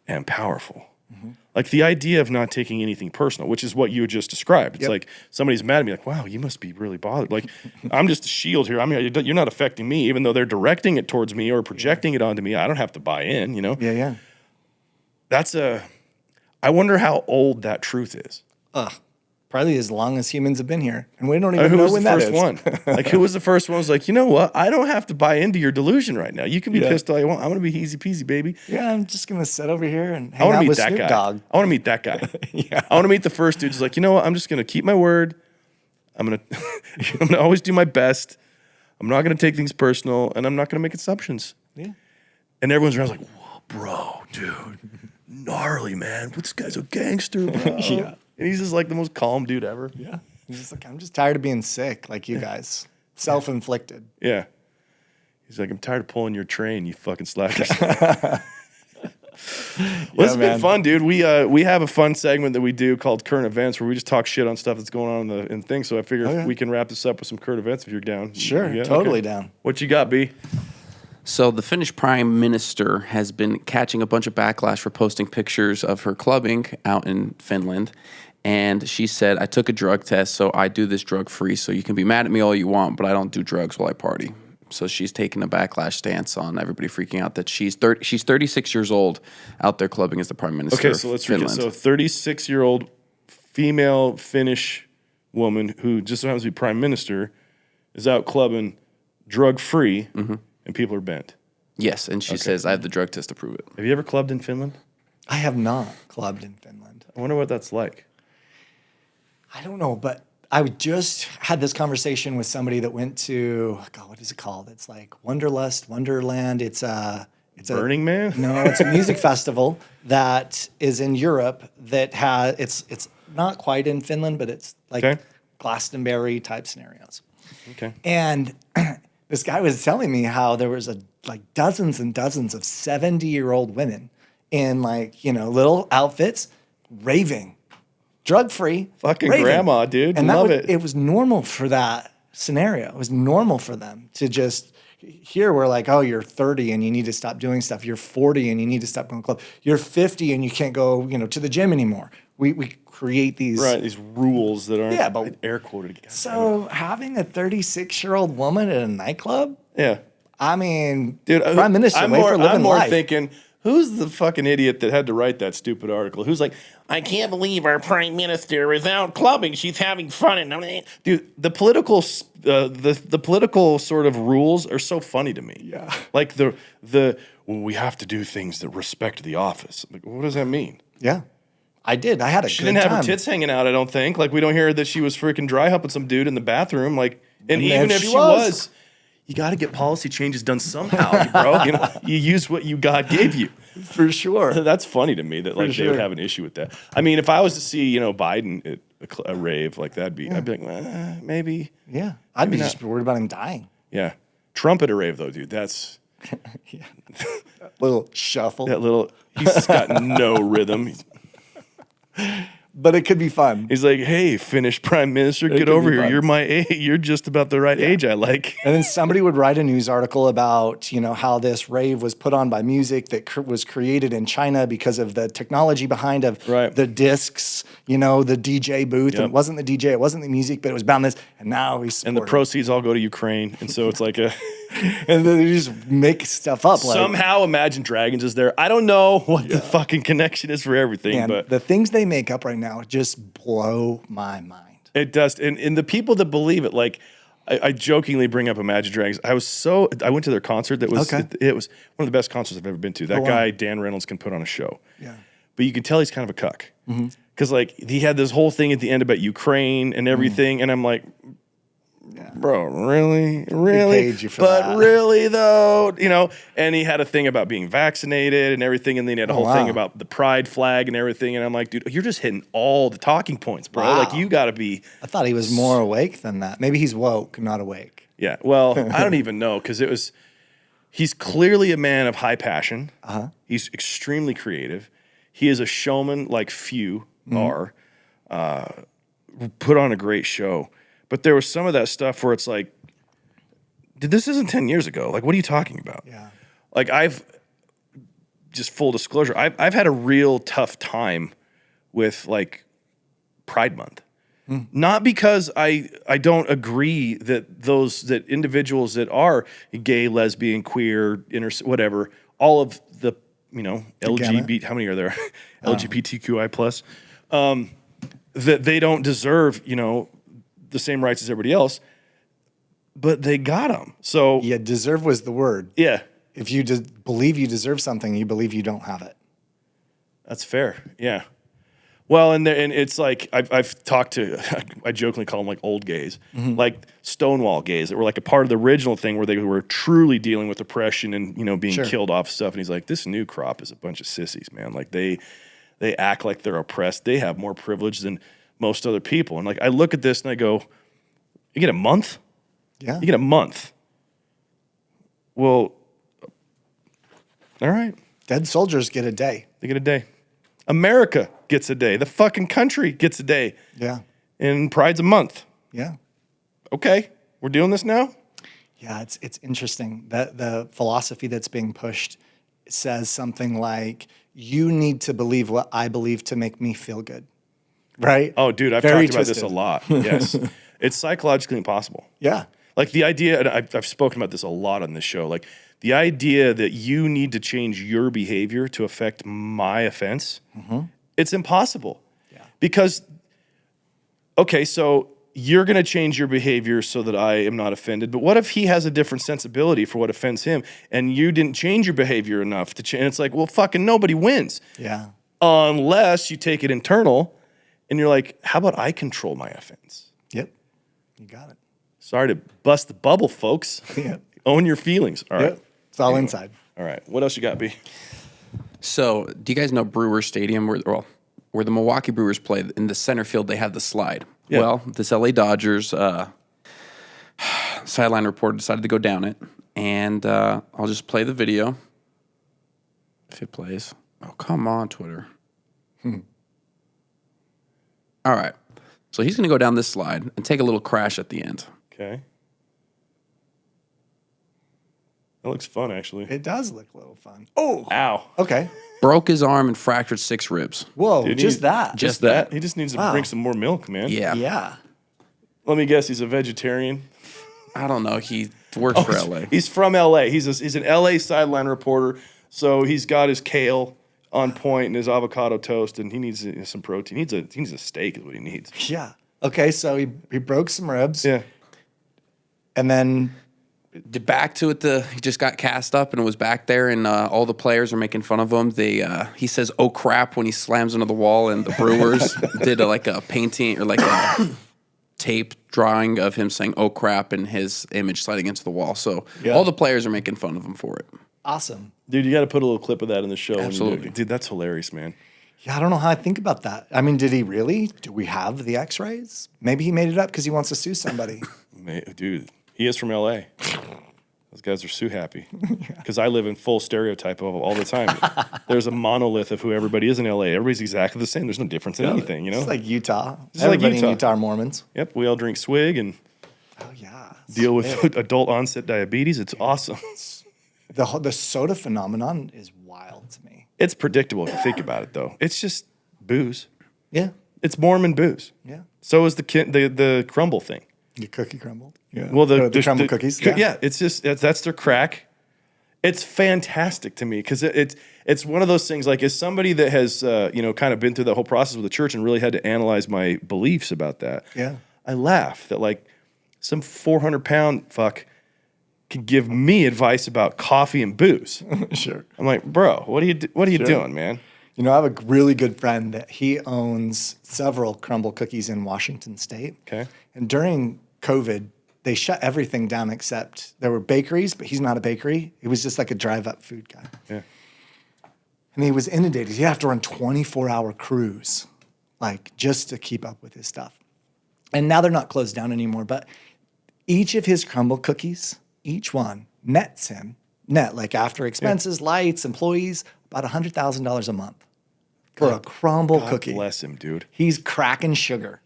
and powerful. Mm-hmm. Like the idea of not taking anything personal, which is what you just described. It's like somebody's mad at me, like, wow, you must be really bothered. Like, I'm just a shield here. I mean, you're not affecting me, even though they're directing it towards me or projecting it onto me. I don't have to buy in, Yeah. I wonder how old that truth is. Probably as long as humans have been here. And we don't even know when that is. Who was the first one? Like, who was the first one? Was like, you know what? I don't have to buy into your delusion right now. You can be pissed all you want. I'm going to be easy peasy, baby. Yeah, I'm just going to sit over here and hang out with Snoop Dogg. I want to meet that guy. I want to meet the first dude who's like, you know what? I'm just going to keep my word. I'm going to always do my best. I'm not going to take things personal, and I'm not going to make assumptions. Yeah. And everyone's around like, whoa, bro, dude. Gnarly, man. This guy's a gangster, bro. Yeah. And he's just like the most calm dude ever. Yeah. He's just like, I'm just tired of being sick like you guys. Self-inflicted. Yeah. He's like, I'm tired of pulling your train, you fucking slackers. Well, it's been fun, dude. We have a fun segment that we do called Current Events where we just talk shit on stuff that's going on in things. So I figure we can wrap this up with some current events if you're down. Sure, totally down. What you got, B? So the Finnish prime minister has been catching a bunch of backlash for posting pictures of her clubbing out in Finland. And she said, I took a drug test, so I do this drug-free. So you can be mad at me all you want, but I don't do drugs while I party. So she's taking a backlash stance on everybody freaking out that she's 36 years old out there clubbing as the prime minister Okay, so let's Finland. So 36-year-old female Finnish woman who just so happens to be prime minister is out clubbing drug-free. Mm-hmm. And people are bent. Yes, and she says, I have the drug test to prove it. Have you ever clubbed in Finland? I have not clubbed in Finland. I wonder what that's like. I don't know, but I just had this conversation with somebody that went to, God, what is it called? It's like Wanderlust, Wonderland. It's Burning Man? No, it's a music festival that is in Europe that has, it's not quite in Finland, but it's like Glastonbury type scenarios. Okay. And this guy was telling me how there was dozens and dozens of 70-year-old women in little outfits raving, drug-free, fucking raving. Grandma, dude. And love it. It was normal for that scenario. It was normal for them to just, here we're like, oh, you're 30 and you need to stop doing stuff. You're 40 and you need to stop going to club. You're 50 and you can't go, to the gym anymore. We create these these rules that aren't air quoted. So having a 36-year-old woman at a nightclub? Yeah. I mean, dude, prime minister, I'm more thinking, who's the fucking idiot that had to write that stupid article? Who's like, I can't believe our prime minister is out clubbing. She's having fun. And dude, the political sort of rules are so funny to me. Yeah. Like we have to do things that respect the office. Like, what does that mean? Yeah. I did. I had a She good didn't have time. her tits hanging out, I don't think. Like, we don't hear that she was freaking dry humping some dude in the bathroom. Like, and even if she was, you got to get policy changes done somehow, bro. You know, you use what God gave you. For sure. That's funny to me that like they would have an issue with that. I mean, if I was to see, Biden at a rave, like I'd be like, maybe. Yeah. I'd be just worried about him dying. Yeah. Trump at a rave though, dude. That's Little shuffle. he's got no rhythm. But it could be fun. He's like, hey, Finnish prime minister, get over here. You're my age. You're just about the right age I like. And then somebody would write a news article about, how this rave was put on by music that was created in China because of the technology behind the discs, the DJ booth. And it wasn't the DJ, it wasn't the music, but it was about this. And now he's and the proceeds all go to Ukraine. And so it's like and then they just make stuff up. Somehow Imagine Dragons is there. I don't know what the fucking connection is for everything, but the things they make up right now just blow my mind. It does. And the people that believe it, like I jokingly bring up Imagine Dragons. I went to their concert. It was one of the best concerts I've ever been to. That guy, Dan Reynolds, can put on a show. Yeah. But you can tell he's kind of a cuck. Because like he had this whole thing at the end about Ukraine and everything. And I'm like, bro, really? Paid you for that. Really though, and he had a thing about being vaccinated and everything, and then he had a whole thing about the pride flag and everything, and I'm like, dude, you're just hitting all the talking points, bro. Wow. Like you gotta be. I thought he was more awake than that. Maybe he's woke, not awake. Yeah, well, I don't even know, because he's clearly a man of high passion. He's extremely creative. He is a showman like few are. Put on a great show. But there was some of that stuff where it's like, dude, this isn't 10 years ago. Like, what are you talking about? Yeah. Like, just full disclosure, I've had a real tough time with, like, Pride Month. Not because I don't agree that individuals that are gay, lesbian, queer, whatever, all of the, LGBT, how many are there? LGBTQI plus, that they don't deserve, the same rights as everybody else, but they got them. So yeah, deserve was the word. Yeah. If you believe you deserve something, you believe you don't have it. That's fair. Yeah. Well, and it's like I've talked to, I jokingly call them like old gays, like Stonewall gays that were like a part of the original thing where they were truly dealing with oppression and being killed off stuff. And he's like, this new crop is a bunch of sissies, man. Like they act like they're oppressed. They have more privilege than most other people. And like I look at this and I go, you get a month? Yeah. You get a month. Well, all right. Dead soldiers get a day. They get a day. America gets a day. The fucking country gets a day. Yeah. And Pride's a month. Yeah. Okay. We're doing this now? Yeah, it's interesting that the philosophy that's being pushed says something like, you need to believe what I believe to make me feel good. Right? Oh, dude, I've Very talked about twisted. this a lot. Yes. It's psychologically impossible. Yeah. Like the idea, and I've spoken about this a lot on this show, like the idea that you need to change your behavior to affect my offense, it's impossible. Yeah. Because, okay, so you're going to change your behavior so that I am not offended, but what if he has a different sensibility for what offends him, and you didn't change your behavior enough to change? And it's like, well, fucking nobody wins. Yeah. Unless you take it internal, and you're like, how about I control my offense? Yep. You got it. Sorry to bust the bubble, folks. Yeah. Own your feelings. All right. Yep. It's all inside. All right. What else you got, B? So, do you guys know Brewers Stadium, where the Milwaukee Brewers play? In the center field, they have the slide. Yeah. Well, this LA Dodgers sideline reporter decided to go down it, and I'll just play the video if it plays. Oh, come on, Twitter. All right. So he's going to go down this slide and take a little crash at the end. Okay. That looks fun, actually. It does look a little fun. Oh. Ow. Okay. Broke his arm and fractured 6 ribs. Whoa. Dude, just that. Just that. He just needs to drink some more milk, man. Yeah. Yeah. Let me guess, he's a vegetarian. I don't know. He works for LA. He's from LA. He's an LA sideline reporter, so he's got his kale on point and his avocado toast, and he needs some protein. He needs a steak is what he needs. Yeah. Okay, so he broke some ribs. Yeah. And then back to it. He just got cast up and was back there, and all the players are making fun of him. He says "oh crap" when he slams into the wall, and the Brewers did a painting or like a tape drawing of him saying "oh crap" and his image sliding into the wall. So all the players are making fun of him for it. Awesome. Dude, you got to put a little clip of that in the show. Absolutely. Dude, that's hilarious, man. Yeah, I don't know how I think about that. I mean, did he really? Do we have the X-rays? Maybe he made it up because he wants to sue somebody. Dude, he is from L.A. Those guys are so happy because I live in full stereotype of all the time. There's a monolith of who everybody is in LA. Everybody's exactly the same. There's no difference in anything, you know? It's like Utah. It's like Everybody Utah. in Utah are Mormons. Yep, we all drink swig and Oh, yeah. deal with adult onset diabetes. It's awesome. The soda phenomenon is wild to me. It's predictable if you think about it, though. It's just booze. Yeah. It's Mormon booze. Yeah. So is the crumble thing. Your cookie crumbled. Yeah. Well, the crumble cookies. Yeah, it's just that's their crack. It's fantastic to me because it's one of those things. Like, as somebody that has kind of been through that whole process with the church and really had to analyze my beliefs about that. Yeah. I laugh that like some 400-pound fuck can give me advice about coffee and booze. Sure. I'm like, bro, what are you doing, man? You know, I have a really good friend that he owns several crumble cookies in Washington State. Okay. And during COVID, they shut everything down except there were bakeries, but he's not a bakery. He was just like a drive-up food guy. Yeah. And he was inundated. He'd have to run 24-hour crews, like, just to keep up with his stuff. And now they're not closed down anymore, but each of his crumble cookies, each one nets him, like after expenses, lights, employees, about $100,000 a month for a crumble cookie. Bless him, dude. He's cracking sugar.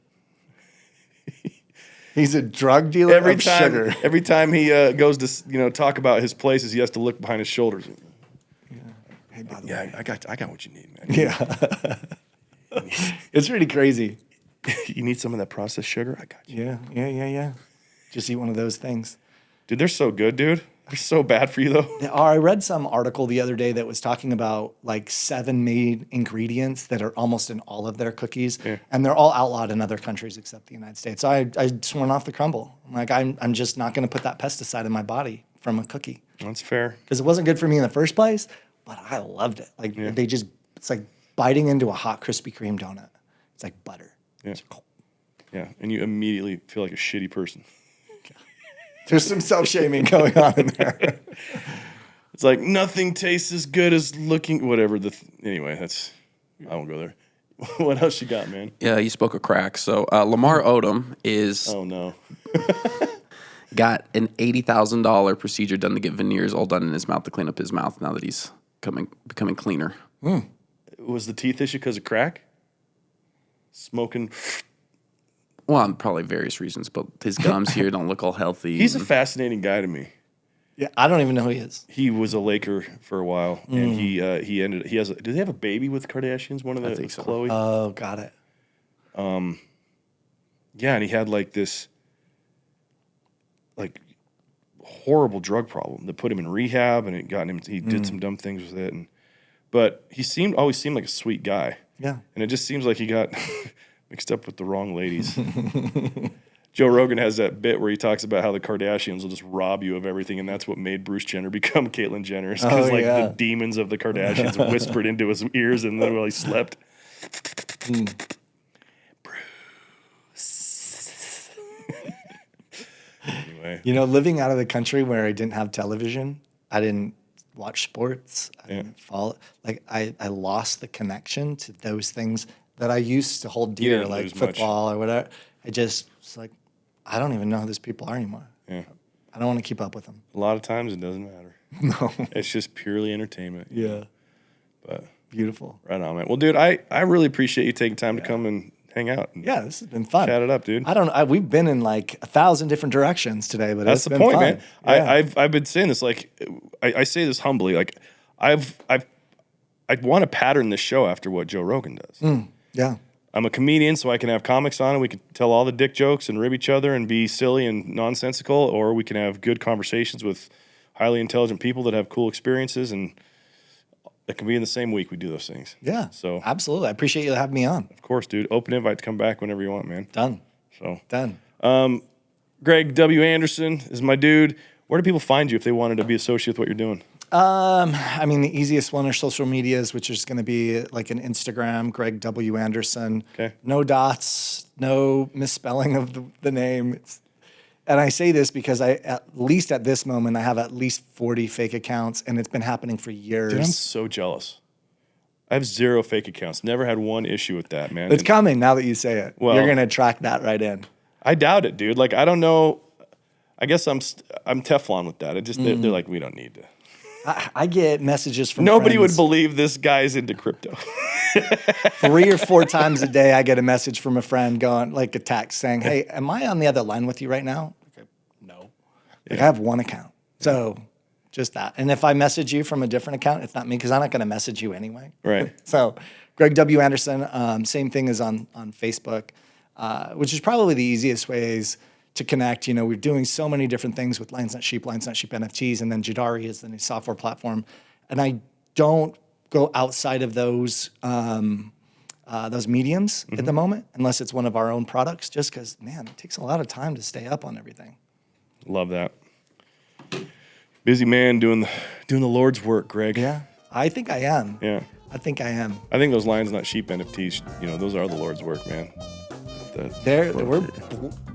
He's a drug dealer of sugar. Every time he goes to talk about his places, he has to look behind his shoulders. Yeah. Hey, by the Yeah, way. I got what you need, man. Yeah. It's pretty crazy. You need some of that processed sugar? I got you. Yeah. Just eat one of those things. Dude, they're so good, dude. They're so bad for you, though. They are. I read some article the other day that was talking about like 7 main ingredients that are almost in all of their cookies, and they're all outlawed in other countries except the United States. So I sworn off the crumble. I'm like, I'm just not going to put that pesticide in my body from a cookie That's fair. because it wasn't good for me in the first place, but I loved it. Like it's like biting into a hot Krispy Kreme donut. It's like butter. Yeah. Yeah, and you immediately feel like a shitty person. There's some self-shaming going on in there. It's like nothing tastes as good as looking whatever. Anyway, I won't go there. What else you got, man? Yeah, you spoke of crack. So Lamar Odom is Oh no. got an $80,000 procedure done to get veneers all done in his mouth to clean up his mouth now that he's becoming cleaner. Was the teeth issue because of crack? Smoking. Well, probably various reasons, but his gums here don't look all healthy. He's a fascinating guy to me. Yeah, I don't even know who he is. He was a Laker for a while, and he has. Do they have a baby with Kardashians? One of the think so. Khloe. Oh, got it. Yeah, and he had like this like horrible drug problem that put him in rehab, and it got him. He did some dumb things with it, but he always seemed like a sweet guy. Yeah. And it just seems like he got mixed up with the wrong ladies. Joe Rogan has that bit where he talks about how the Kardashians will just rob you of everything, and that's what made Bruce Jenner become Caitlyn Jenner. Because the demons of the Kardashians whispered into his ears, and then while he slept. Bruce. Anyway. You know, living out of the country where I didn't have television, I didn't watch sports, I didn't follow. Like, I lost the connection to those things that I used to hold dear, didn't like lose football or whatever. I just was like, I don't even know who these people are anymore. Yeah. I don't want to keep up with them. A lot of times it doesn't matter. No. It's just purely entertainment. Yeah. But Beautiful. right on, man. Well, dude, I really appreciate you taking time to come and hang out. And Yeah, this has been fun. chat it up, dude. I don't know. We've been in like 1,000 different directions today, but That's it's the been point, fun. man. Yeah. I've been saying this, like, I say this humbly, like, I want to pattern this show after what Joe Rogan does. Yeah. I'm a comedian, so I can have comics on and we can tell all the dick jokes and rib each other and be silly and nonsensical, or we can have good conversations with highly intelligent people that have cool experiences, and it can be in the same week we do those things. Yeah. So, Absolutely. I appreciate you having me on. of course, dude, open invite to come back whenever you want, man. Done. So, Done. Greg W. Anderson is my dude. Where do people find you if they wanted to be associated with what you're doing? I mean, the easiest one are social medias, which is going to be like an Instagram, Greg W. Anderson. Okay. No dots, no misspelling of the name. And I say this because at least at this moment, I have at least 40 fake accounts, and it's been happening for years. Dude, I'm so jealous. I have 0 fake accounts. Never had one issue with that, man. It's coming now that you say it. Well, you're going to track that right in. I doubt it, dude. Like, I don't know. I guess I'm Teflon with that. It just they're like, we don't need to. I get messages from Nobody friends. would believe this guy's into crypto. 3 or 4 times a day, I get a message from a friend going, like a text saying, hey, am I on the other line with you right now? Okay, no. Like, I have one account. So just that. And if I message you from a different account, it's not me because I'm not going to message you anyway. Right. So Greg W. Anderson, same thing as on Facebook, which is probably the easiest ways to connect. You know, we're doing so many different things with Lions Not Sheep NFTs, and then Jadari is the new software platform. And I don't go outside of those mediums at the moment, unless it's one of our own products, just because, man, it takes a lot of time to stay up on everything. Love that. Busy man doing the Lord's work, Greg. Yeah, I think I am. Yeah. I think I am. I think those Lions Not Sheep NFTs, you know, those are the Lord's work, man. We're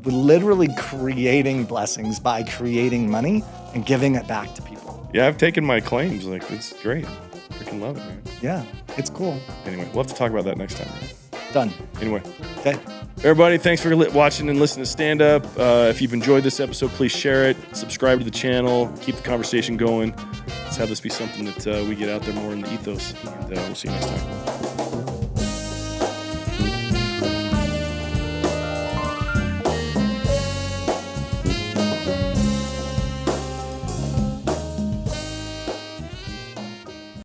literally creating blessings by creating money and giving it back to people. Yeah, I've taken my claims. Like, it's great. Freaking love it, man. Yeah, it's cool. Anyway, we'll have to talk about that next time. Done. Anyway. Okay. Everybody, thanks for watching and listening to Stand Up. If you've enjoyed this episode, please share it. Subscribe to the channel. Keep the conversation going. Let's have this be something that we get out there more in the ethos. And we'll see you next time.